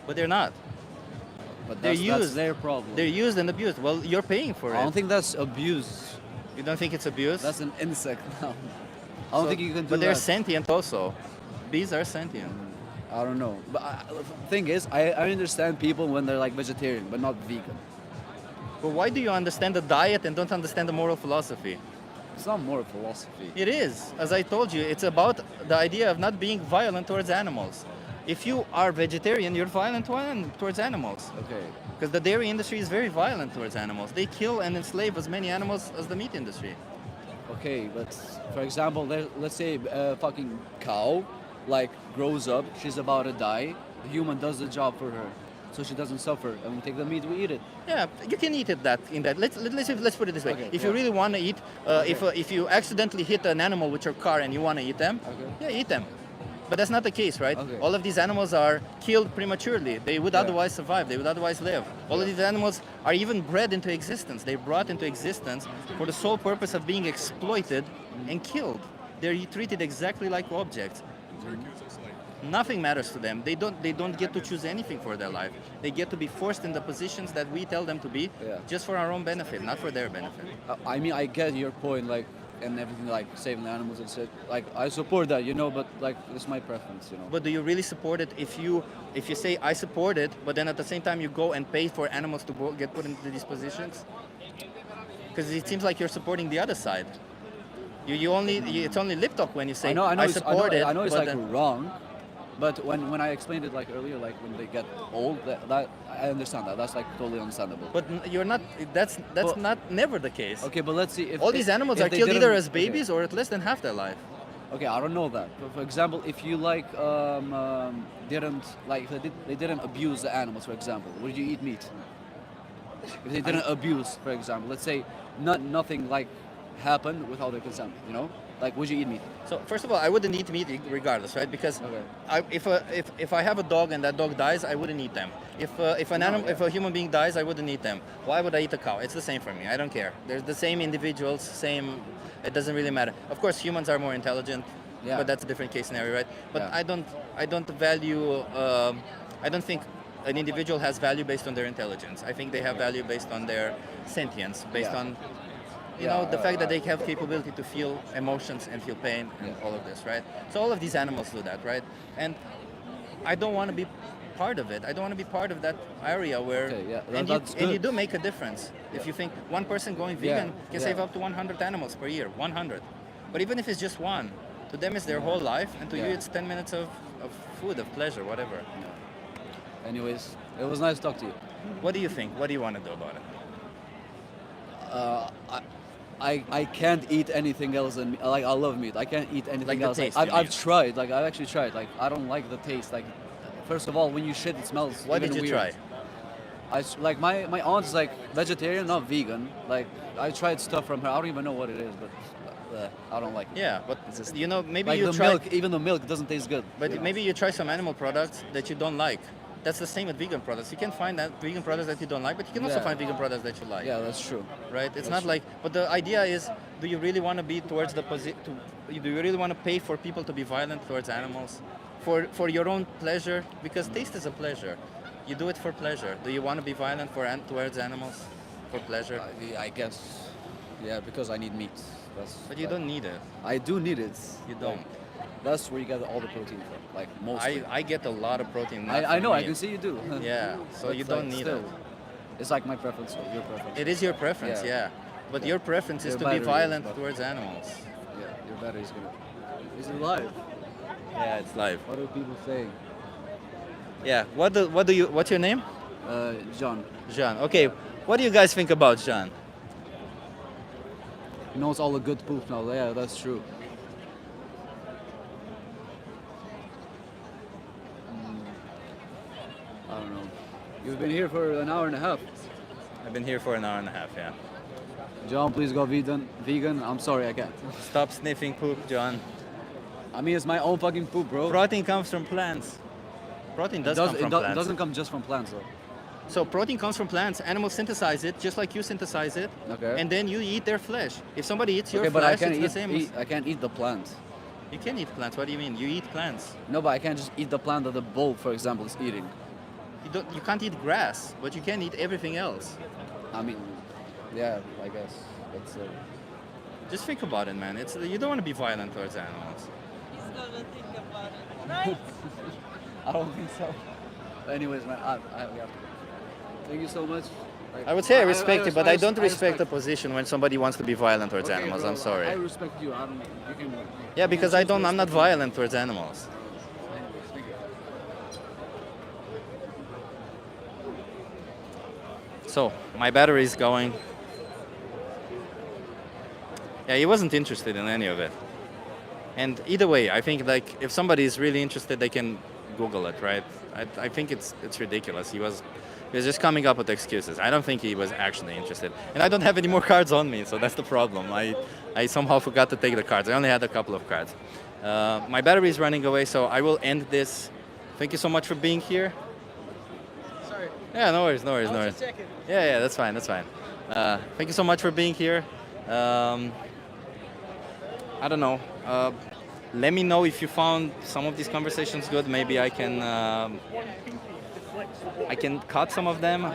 A: But they're not.
M: But
A: They're
M: that's
A: used.
M: their problem.
A: They're used and abused. Well, you're paying for it.
M: I don't think that's abuse.
A: You don't think it's abuse?
M: That's an insect now. I don't think you can do that.
A: But they're sentient also. Bees are sentient.
M: I don't know. But the thing is, I understand people when they're like vegetarian, but not vegan.
A: But why do you understand the diet and don't understand the moral philosophy?
M: It's not moral philosophy.
A: It is. As I told you, it's about the idea of not being violent towards animals. If you are vegetarian, you're violent towards animals.
M: Okay.
A: Because the dairy industry is very violent towards animals. They kill and enslave as many animals as the meat industry.
M: Okay, but for example, let's say a fucking cow, like grows up, she's about to die. The human does the job for her, so she doesn't suffer, and we take the meat, we eat it.
A: Yeah, you can eat it in that. Let's put it this way.
M: Okay,
A: if you really want to eat, if you accidentally hit an animal with your car and you want to eat them, yeah, eat them. But that's not the case, right?
M: Okay.
A: All of these animals are killed prematurely. They would otherwise survive. They would otherwise live. All of these animals are even bred into existence. They're brought into existence for the sole purpose of being exploited and killed. They're treated exactly like objects. Nothing matters to them. They don't get to choose anything for their life. They get to be forced in the positions that we tell them to be, just for our own benefit, not for their benefit.
M: I mean, I get your point, like, and everything, like saving the animals and shit. Like, I support that, you know, but like, it's my preference, you know.
A: But do you really support it if you say I support it, but then at the same time you go and pay for animals to get put into these positions? Because it seems like you're supporting the other side. It's only lip talk when you say I support it.
M: I know it's like
A: then,
M: wrong, but when I explained it like earlier, like when they get old, that I understand that. That's like totally understandable.
A: But you're not. That's not never the case.
M: Okay, but let's see. If
A: all these animals
M: if
A: are
M: they
A: killed either
M: didn't-
A: as babies or at less than half their life.
M: Okay, I don't know that. But for example, if you like they didn't abuse the animals, for example, would you eat meat? If they didn't abuse, for example, let's say nothing like happened without their consent, you know? Like, would you eat meat?
A: So first of all, I wouldn't eat meat regardless, right? Because if I have a dog and that dog dies, I wouldn't eat them. If a human being dies, I wouldn't eat them. Why would I eat a cow? It's the same for me. I don't care. They're the same individuals, same. It doesn't really matter. Of course, humans are more intelligent, but that's a different case scenario, right? But I don't value. I don't think an individual has value based on their intelligence. I think they have value based on their sentience, based on the fact that they have capability to feel emotions and feel pain and all of this, right? So all of these animals do that, right? And I don't want to be part of it. I don't want to be part of that area where and you do make a difference. If you think one person going vegan can save up to 100 animals per year, 100. But even if it's just one, to them it's their whole life, and to you it's 10 minutes of food, of pleasure, whatever.
M: Anyways, it was nice to talk to you.
A: What do you think? What do you want to do about it?
M: I can't eat anything else than like I love meat. I can't eat anything
A: Like the
M: else.
A: taste,
M: I've
A: you
M: tried. Like I've actually tried. Like I don't like the taste. Like first of all, when you shit, it smells.
A: What
M: even
A: did you
M: weird.
A: try?
M: Like my aunt is like vegetarian, not vegan. Like I tried stuff from her. I don't even know what it is, but I don't like it.
A: Yeah, but
M: just,
A: maybe
M: like
A: you
M: the
A: try.
M: milk. Even the milk doesn't taste good.
A: But maybe you try some animal products that you don't like. That's the same with vegan products. You can find that vegan products that you don't like, but you can also find vegan products that you like.
M: Yeah, that's true.
A: Right? It's
M: That's
A: not
M: true.
A: like. But the idea is, do you really want to be towards the do you really want to pay for people to be violent towards animals, for your own pleasure? Because taste is a pleasure. You do it for pleasure. Do you want to be violent towards animals, for pleasure?
M: I guess. Yeah, because I need meat.
A: But you don't need it.
M: I do need it.
A: You don't.
M: That's where you get all the protein from, like mostly.
A: I get a lot of protein.
M: I know, I can see you do.
A: Yeah, so
M: But
A: you don't
M: like,
A: need
M: still,
A: it.
M: It's like my preference or your preference.
A: It is your preference, yeah. But your preference is to be violent towards animals.
M: Yeah, your battery's gonna. Is it live?
A: Yeah, it's live.
M: What are people saying?
A: Yeah. What's your name?
M: John.
A: Jean. Okay. What do you guys think about Jean?
M: He knows all the good poop now. Yeah, that's true. You've been here for an hour and a half.
A: I've been here for an hour and a half, yeah.
M: John, please go vegan. Vegan. I'm sorry, I can't.
A: Stop sniffing poop, John.
M: I mean, it's my own fucking poop, bro.
A: Protein comes from plants. Protein does come from plants.
M: It doesn't come just from plants, though.
A: So protein comes from plants. Animals synthesize it, just like you synthesize it.
M: Okay.
A: And then you eat their flesh. If somebody eats your
M: Okay, but I
A: flesh,
M: can't
A: it's the same.
M: I can't eat the plant.
A: You can eat plants. What do you mean? You eat plants.
M: No, but I can't just eat the plant that the bull, for example, is eating.
A: You can't eat grass, but you can eat everything else.
M: I mean, yeah, I guess. That's,
A: Just think about it, man. You don't want to be violent towards animals.
N: He's gonna think about it, right?
M: I don't think so. Anyways, man, we have to go. Thank you so much.
A: I would say I respect it, but I don't respect the position when somebody wants to be violent towards
M: Okay,
A: animals.
M: bro,
A: I'm sorry.
M: I respect you. I don't. You can.
A: Yeah, because I'm not violent towards animals.
M: Thank you.
A: So my battery is going. Yeah, he wasn't interested in any of it. And either way, I think like if somebody is really interested, they can Google it, right? I think it's ridiculous. He was just coming up with excuses. I don't think he was actually interested. And I don't have any more cards on me, so that's the problem. I somehow forgot to take the cards. I only had a couple of cards. My battery is running away, so I will end this. Thank you so much for being here.
D: Sorry.
A: Yeah, no worries.
D: I was just checking.
A: Yeah, that's fine. Thank you so much for being here. I don't know. Let me know if you found some of these conversations good. Maybe I can cut some of them.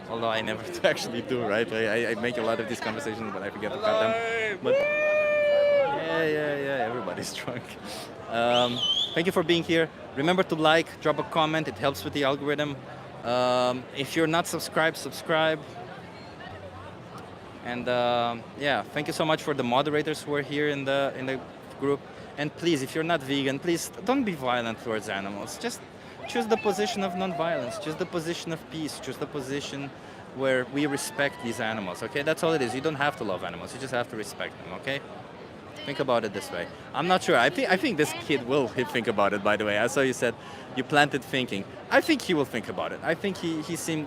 A: Although I never actually do, right? I make a lot of these conversations, but I forget to cut them. But yeah, everybody's drunk. Thank you for being here. Remember to like, drop a comment. It helps with the algorithm. If you're not subscribed, subscribe. And yeah, thank you so much for the moderators who are here in the group. And please, if you're not vegan, please don't be violent towards animals. Just choose the position of non-violence. Choose the position of peace. Choose the position where we respect these animals. Okay, that's all it is. You don't have to love animals. You just have to respect them. Okay. Think about it this way. I'm not sure. I think this kid will think about it. By the way, I saw you said you planted thinking. I think he will think about it. I think he seemed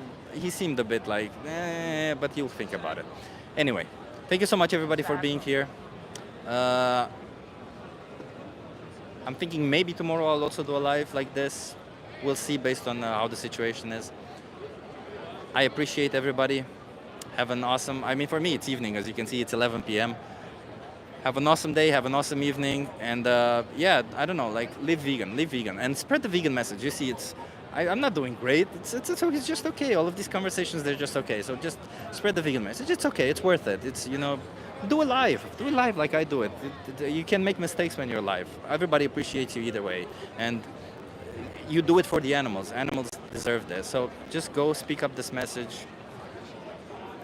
A: a bit like, but he'll think about it. Anyway, thank you so much everybody for being here. I'm thinking maybe tomorrow I'll also do a live like this. We'll see based on how the situation is. I appreciate everybody. Have an awesome, for me it's evening, as you can see, it's 11 p.m. Have an awesome day, have an awesome evening, and yeah, I don't know, like live vegan, and spread the vegan message. You see, I'm not doing great. It's just okay. All of these conversations, they're just okay. So just spread the vegan message. It's okay. It's worth it. It's, do it live. Do it live like I do it. You can make mistakes when you're live. Everybody appreciates you either way, and you do it for the animals. Animals deserve this. So just go speak up this message.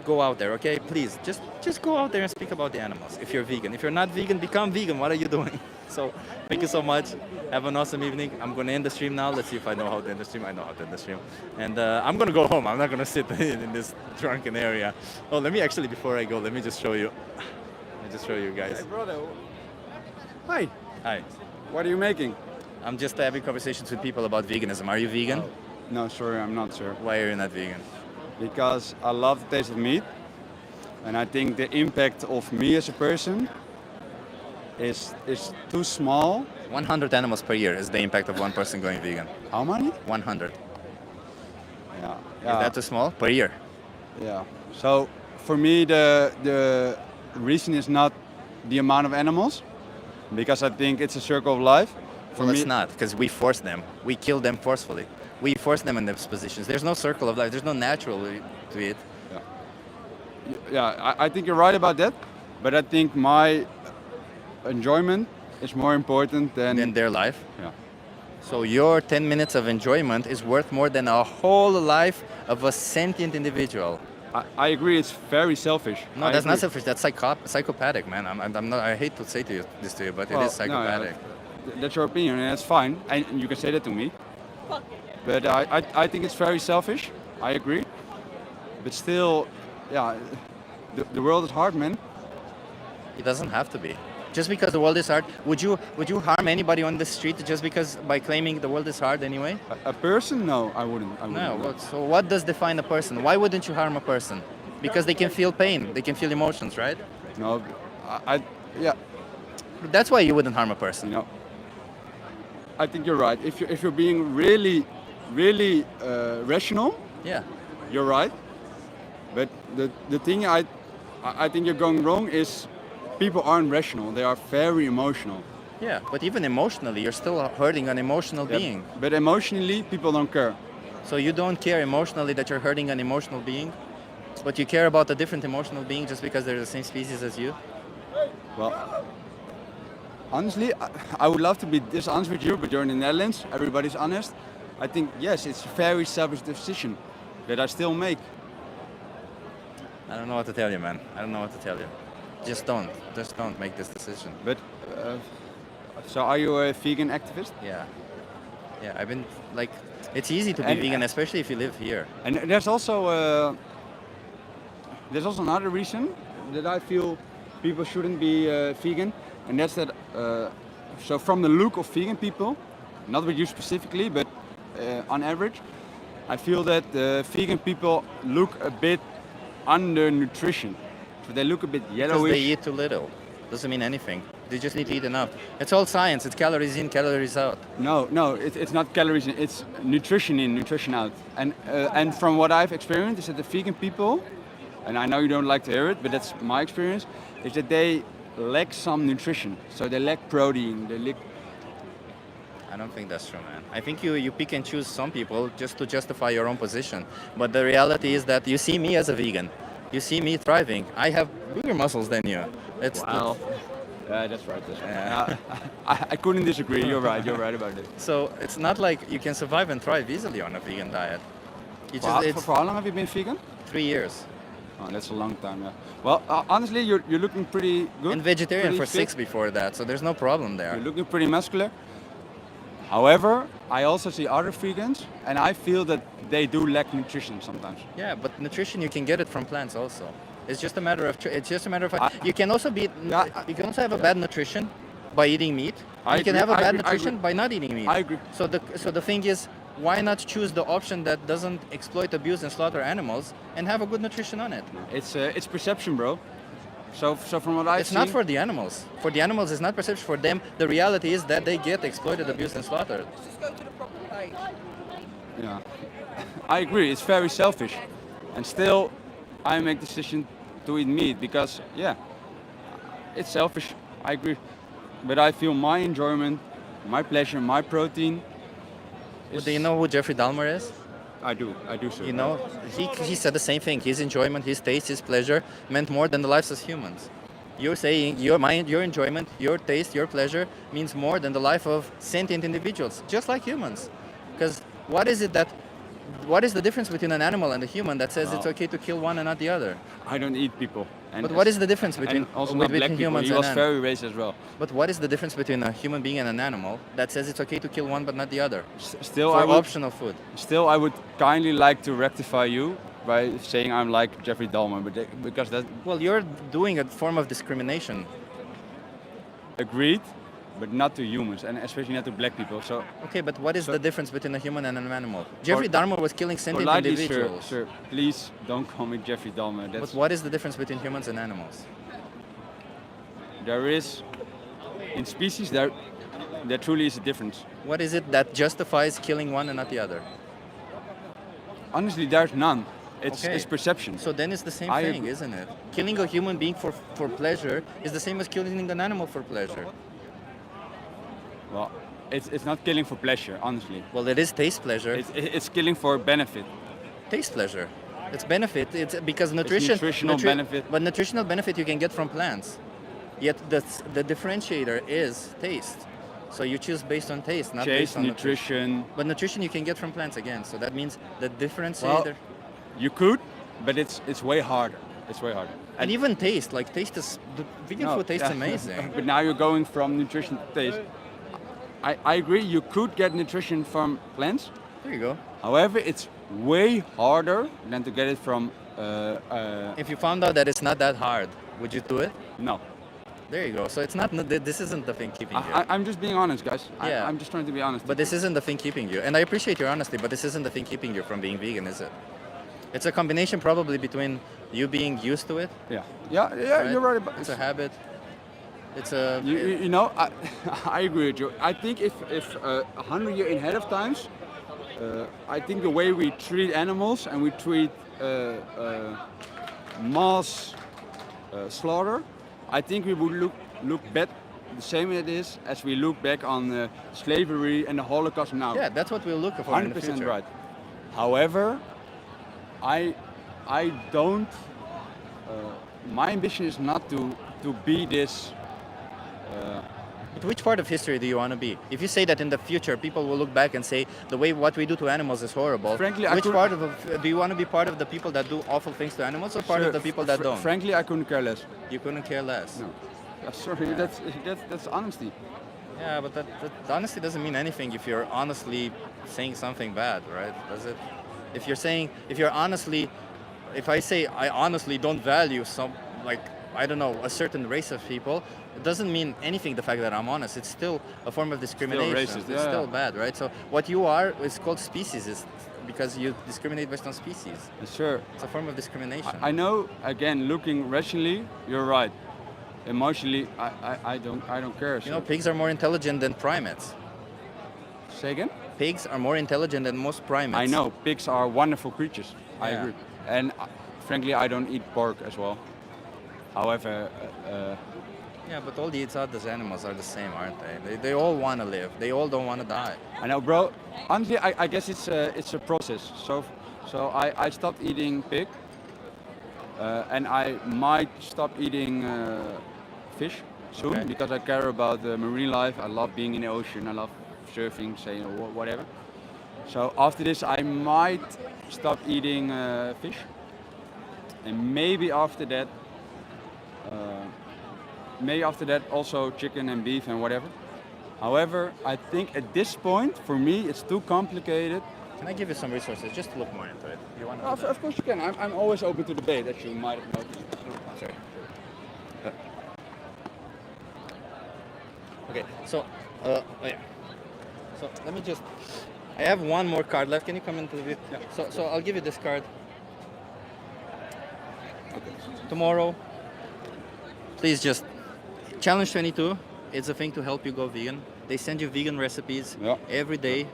A: Go out there, okay? Please, just go out there and speak about the animals. If you're vegan, if you're not vegan, become vegan. What are you doing? So thank you so much. Have an awesome evening. I'm going to end the stream now. Let's see if I know how to end the stream. I know how to end the stream. And I'm going to go home. I'm not going to sit in this drunken area. Oh, let me actually, before I go, let me just show you. Let me just show you guys.
D: Hey, brother. Hi.
A: Hi.
D: What are you making?
A: I'm just having conversations with people about veganism. Are you vegan?
D: Oh. No, sorry, I'm not, sir.
A: Why are you not vegan?
D: Because I love the taste of meat. And I think the impact of me as a person is too small.
A: 100 animals per year is the impact of one person going vegan.
D: How many?
A: 100.
D: Yeah.
A: Is that too small? Per year?
D: Yeah. So for me, the reason is not the amount of animals, because I think it's a circle of life.
A: For me, it's not, because we force them. We kill them forcefully. We force them in those positions. There's no circle of life. There's no natural way to it.
D: Yeah, I think you're right about that. But I think my enjoyment is more important than
A: their life.
D: Yeah.
A: So your 10 minutes of enjoyment is worth more than a whole life of a sentient individual.
D: I agree. It's very selfish.
A: No, that's not selfish. That's psychopathic, man. I'm not. I hate to say this to you, but it is psychopathic.
D: No, that's your opinion, and that's fine. And you can say that to me. But I think it's very selfish. I agree. But still, yeah, the world is hard, man.
A: It doesn't have to be. Just because the world is hard, would you harm anybody on the street just because by claiming the world is hard anyway?
D: A person? No, I wouldn't.
A: No. So what does define a person? Why wouldn't you harm a person? Because they can feel pain, they can feel emotions, right?
D: No, yeah.
A: That's why you wouldn't harm a person.
D: No. I think you're right. If you're being really rational,
A: Yeah.
D: you're right. But the thing I think you're going wrong is people aren't rational. They are very emotional.
A: Yeah, but even emotionally, you're still hurting an emotional being.
D: But emotionally, people don't care.
A: So you don't care emotionally that you're hurting an emotional being, but you care about a different emotional being just because they're the same species as you?
D: Well, honestly, I would love to be dishonest with you, but you're in the Netherlands. Everybody's honest. I think, yes, it's a very selfish decision that I still make.
A: I don't know what to tell you, man. I don't know what to tell you. Just don't make this decision.
D: But, so are you a vegan activist?
A: Yeah. Yeah, I've been, like, it's easy to be vegan, especially if you live here.
D: And there's also another reason that I feel people shouldn't be vegan, and that's that. So from the look of vegan people, not with you specifically, but on average, I feel that vegan people look a bit undernutrition. So they look a bit yellowish.
A: Because they eat too little. Doesn't mean anything. They just need to eat enough. It's all science. It's calories in, calories out.
D: No, it's not calories in. It's nutrition in, nutrition out. And from what I've experienced is that the vegan people, and I know you don't like to hear it, but that's my experience, is that they lack some nutrition. So they lack protein.
A: I don't think that's true, man. I think you pick and choose some people just to justify your own position. But the reality is that you see me as a vegan. You see me thriving. I have bigger muscles than you.
D: Wow. Yeah, that's right. I couldn't disagree. You're right. You're right about it.
A: So it's not like you can survive and thrive easily on a vegan diet.
D: For how long have you been vegan?
A: 3 years.
D: Oh, that's a long time, yeah. Well, honestly, you're looking pretty good.
A: And vegetarian
D: pretty
A: for
D: fit.
A: 6 before that, so there's no problem there.
D: You're looking pretty muscular. However, I also see other vegans, and I feel that they do lack nutrition sometimes.
A: Yeah, but nutrition you can get it from plants also. It's just a matter of. You can also You can also have a bad nutrition by eating meat. You can have a bad nutrition by not eating meat.
D: I agree.
A: So the thing is, why not choose the option that doesn't exploit, abuse, and slaughter animals and have a good nutrition on it?
D: It's perception, bro. So from what I see,
A: it's not for the animals. For the animals, it's not perception. For them, the reality is that they get exploited, abused, and slaughtered.
N: Just go to the proper page.
D: Yeah, I agree. It's very selfish, and still, I make the decision to eat meat because, yeah, it's selfish. I agree, but I feel my enjoyment, my pleasure, my protein.
A: Do you know who Jeffrey Dahmer is?
D: I do, sir.
A: You know, he said the same thing. His enjoyment, his taste, his pleasure meant more than the lives of humans. You're saying your mind, your enjoyment, your taste, your pleasure means more than the life of sentient individuals, just like humans. Because what is the difference between an animal and a human that says it's okay to kill one and not the other?
D: I don't eat people.
A: But what is the difference between
D: also not black people?
A: humans
D: He
A: and
D: was
A: animals?
D: very racist as well.
A: But what is the difference between a human being and an animal that says it's okay to kill one but not the other?
D: Still,
A: for
D: I would,
A: optional food.
D: Still, I would kindly like to rectify you by saying I'm like Jeffrey Dahmer, but because that.
A: Well, you're doing a form of discrimination.
D: Agreed, but not to humans, and especially not to black people. So.
A: Okay, but what is the difference between a human and an animal? Jeffrey Dahmer was killing sentient individuals.
D: Sir, please don't call me Jeffrey Dahmer.
A: But what is the difference between humans and animals?
D: There is, in species, there truly is a difference.
A: What is it that justifies killing one and not the other?
D: Honestly, there's none. It's perception.
A: So then it's the same thing, isn't it? Killing a human being for pleasure is the same as killing an animal for pleasure.
D: Well, it's not killing for pleasure, honestly.
A: Well, it is taste pleasure.
D: It's killing for benefit.
A: Taste pleasure. It's benefit. It's because nutrition.
D: It's nutritional benefit.
A: But nutritional benefit you can get from plants. Yet the differentiator is taste. So you choose based on taste, not based on
D: nutrition.
A: But nutrition you can get from plants again. So that means the differentiator.
D: Well, you could, but it's way harder. It's way harder.
A: And even taste, like taste is the vegan food tastes amazing.
D: But now you're going from nutrition to taste. I agree. You could get nutrition from plants.
A: There you go.
D: However, it's way harder than to get it from.
A: If you found out that it's not that hard, would you do it?
D: No.
A: There you go. So it's not. This isn't the thing keeping you.
D: I'm just being honest, guys.
A: Yeah.
D: I'm just trying to be honest.
A: But this isn't the thing keeping you. And I appreciate your honesty, but this isn't the thing keeping you from being vegan, is it? It's a combination probably between you being used to it.
D: Yeah.
A: Right?
D: You're right. About
A: It's a habit. It's a.
D: You know, I agree with you. I think if 100 years ahead of times, I think the way we treat animals and we treat mass slaughter, I think we would look back the same it is as we look back on slavery and the Holocaust now.
A: Yeah, that's what we'll look for in the
D: 100%
A: future.
D: right. However, I don't. My ambition is not to be this.
A: But which part of history do you want to be? If you say that in the future people will look back and say the way what we do to animals is horrible,
D: Frankly,
A: which part of do you want to be part of the people that do awful things to animals or part of the people that don't?
D: Frankly, I couldn't care less.
A: You couldn't care less.
D: No. Sorry, that's honesty.
A: Yeah, but that honesty doesn't mean anything if you're honestly saying something bad, right? Does it? If I say I honestly don't value some, like, I don't know, a certain race of people, it doesn't mean anything, the fact that I'm honest. It's still a form of discrimination.
D: racist,
A: It's still bad, right? So what you are is called speciesist because you discriminate based on species.
D: Sure.
A: It's a form of discrimination.
D: I know, again, looking rationally, you're right. Emotionally, I don't care.
A: You know, pigs are more intelligent than primates.
D: Say again?
A: Pigs are more intelligent than most primates.
D: I know, pigs are wonderful creatures. I
A: Yeah.
D: agree. And frankly, I don't eat pork as well. However,
A: Yeah, but all the other animals are the same, aren't they? They all want to live. They all don't want to die.
D: I know, bro. Honestly, I guess it's a process. So I stopped eating pig, and I might stop eating fish soon
A: Okay.
D: because I care about the marine life. I love being in the ocean. I love surfing, saying whatever. So after this, I might stop eating fish, and maybe after that. Maybe after that also chicken and beef and whatever. However, I think at this point, for me, it's too complicated.
A: Can I give you some resources just to look more into it? You want to?
D: Of course you can. I'm always open to debate, as you might have noticed.
A: Sorry. Okay, so, yeah. So let me just. I have one more card left. Can you come into the view? Yeah. So I'll give you this card. Tomorrow, please just challenge 22. It's a thing to help you go vegan. They send you vegan recipes every day.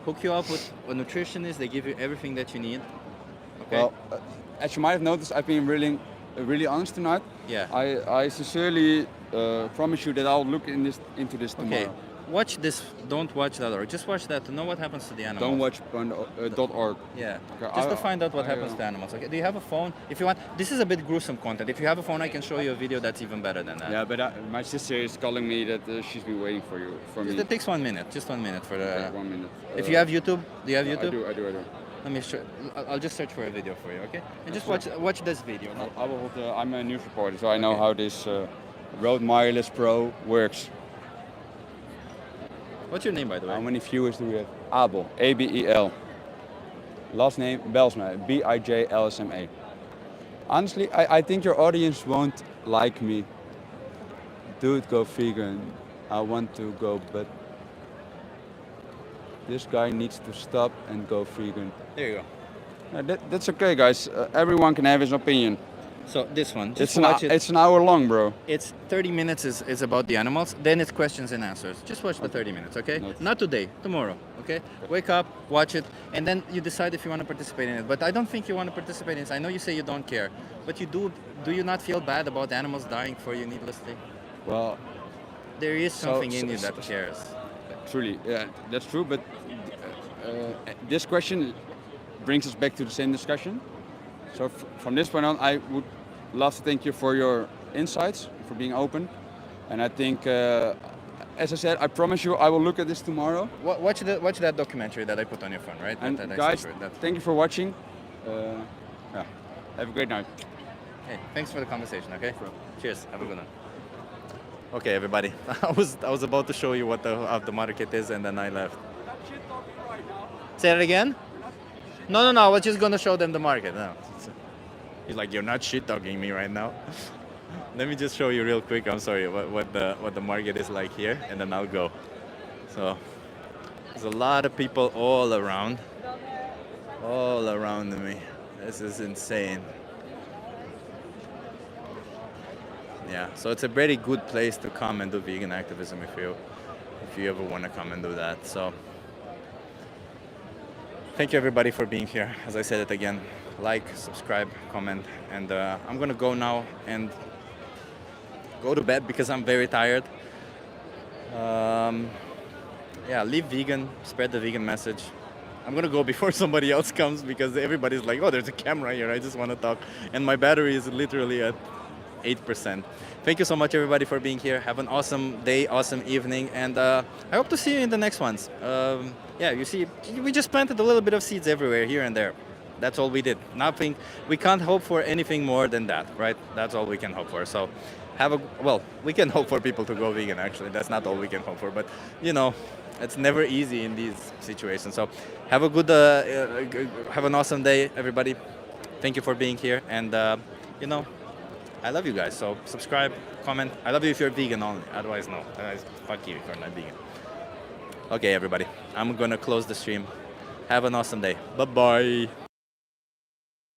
A: Hook you up with a nutritionist. They give you everything that you need. Okay.
D: Well, as you might have noticed, I've been really honest tonight.
A: Yeah.
D: I sincerely promise you that I'll look into this tomorrow.
A: Okay. Watch this. Don't watch that, or just watch that to know what happens to the animals.
D: Don't watch .org.
A: Yeah.
D: Okay,
A: Just to find out what happens to animals. Okay. Do you have a phone? If you want, this is a bit gruesome content. If you have a phone, I can show you a video that's even better than that.
D: Yeah, but my sister is calling me that she's been waiting for me.
A: It takes 1 minute. Just 1 minute for the.
D: Okay, 1 minute.
A: If you have YouTube, do you have YouTube?
D: I do.
A: Let me show. I'll just search for a video for you, okay? And just watch this video.
D: I'm a news reporter, so I know how this Rode Wireless Pro works.
A: What's your name, by the way?
D: How many viewers do we have? Abel, A-B-E-L. Last name, Belsma, B-I-J-L-S-M-A. Honestly, I think your audience won't like me. Dude, go vegan. I want to go, but this guy needs to stop and go vegan.
A: There you
D: go. That's okay, guys. Everyone can have his opinion.
A: So this one,
D: It's an hour long, bro.
A: It's 30 minutes is about the animals. Then it's questions and answers. Just watch the 30 minutes, okay? Not today, tomorrow, okay? Wake up, watch it, and then you decide if you want to participate in it. But I don't think you want to participate in it. I know you say you don't care, but you do. Do you not feel bad about animals dying for you needlessly?
D: Well,
A: there is something in you that cares.
D: Truly, yeah, that's true. But this question brings us back to the same discussion. So from this point on, I would love to thank you for your insights, for being open. And I think, as I said, I promise you I will look at this tomorrow.
A: Watch that documentary that I put on your phone, right?
D: And
A: that
D: guys, thank you for watching. Yeah, have a great night.
A: Hey, thanks for the conversation, okay? Cheers, have a good one. Okay, everybody, I was about to show you what the market is, and then I left. Say it again? No, I was just gonna show them the market. No. He's like, you're not shit talking me right now.
O: let me just show you real quick. I'm sorry, what the market is like here, and then I'll go. So there's a lot of people all around me. This is insane. Yeah, so it's a very good place to come and do vegan activism if you ever want to come and do that. So thank you everybody for being here. As I said it again, like, subscribe, comment, and I'm gonna go now and go to bed because I'm very tired. Yeah, live vegan, spread the vegan message. I'm gonna go before somebody else comes because everybody's like, oh, there's a camera here, I just want to talk. And my battery is literally at 8%. Thank you so much everybody for being here. Have an awesome day, awesome evening, and I hope to see you in the next ones. Yeah, you see, we just planted a little bit of seeds everywhere, here and there. That's all we did. Nothing, we can't hope for anything more than that, right? That's all we can hope for. So well, we can hope for people to go vegan actually. That's not all we can hope for, but you know, it's never easy in these situations. So have a good, have an awesome day, everybody. Thank you for being here, and you know, I love you guys. So subscribe, comment. I love you if you're vegan only. Otherwise, no. Otherwise, fuck you if you're not vegan. Okay, everybody. I'm gonna close the stream. Have an awesome day. Bye-bye.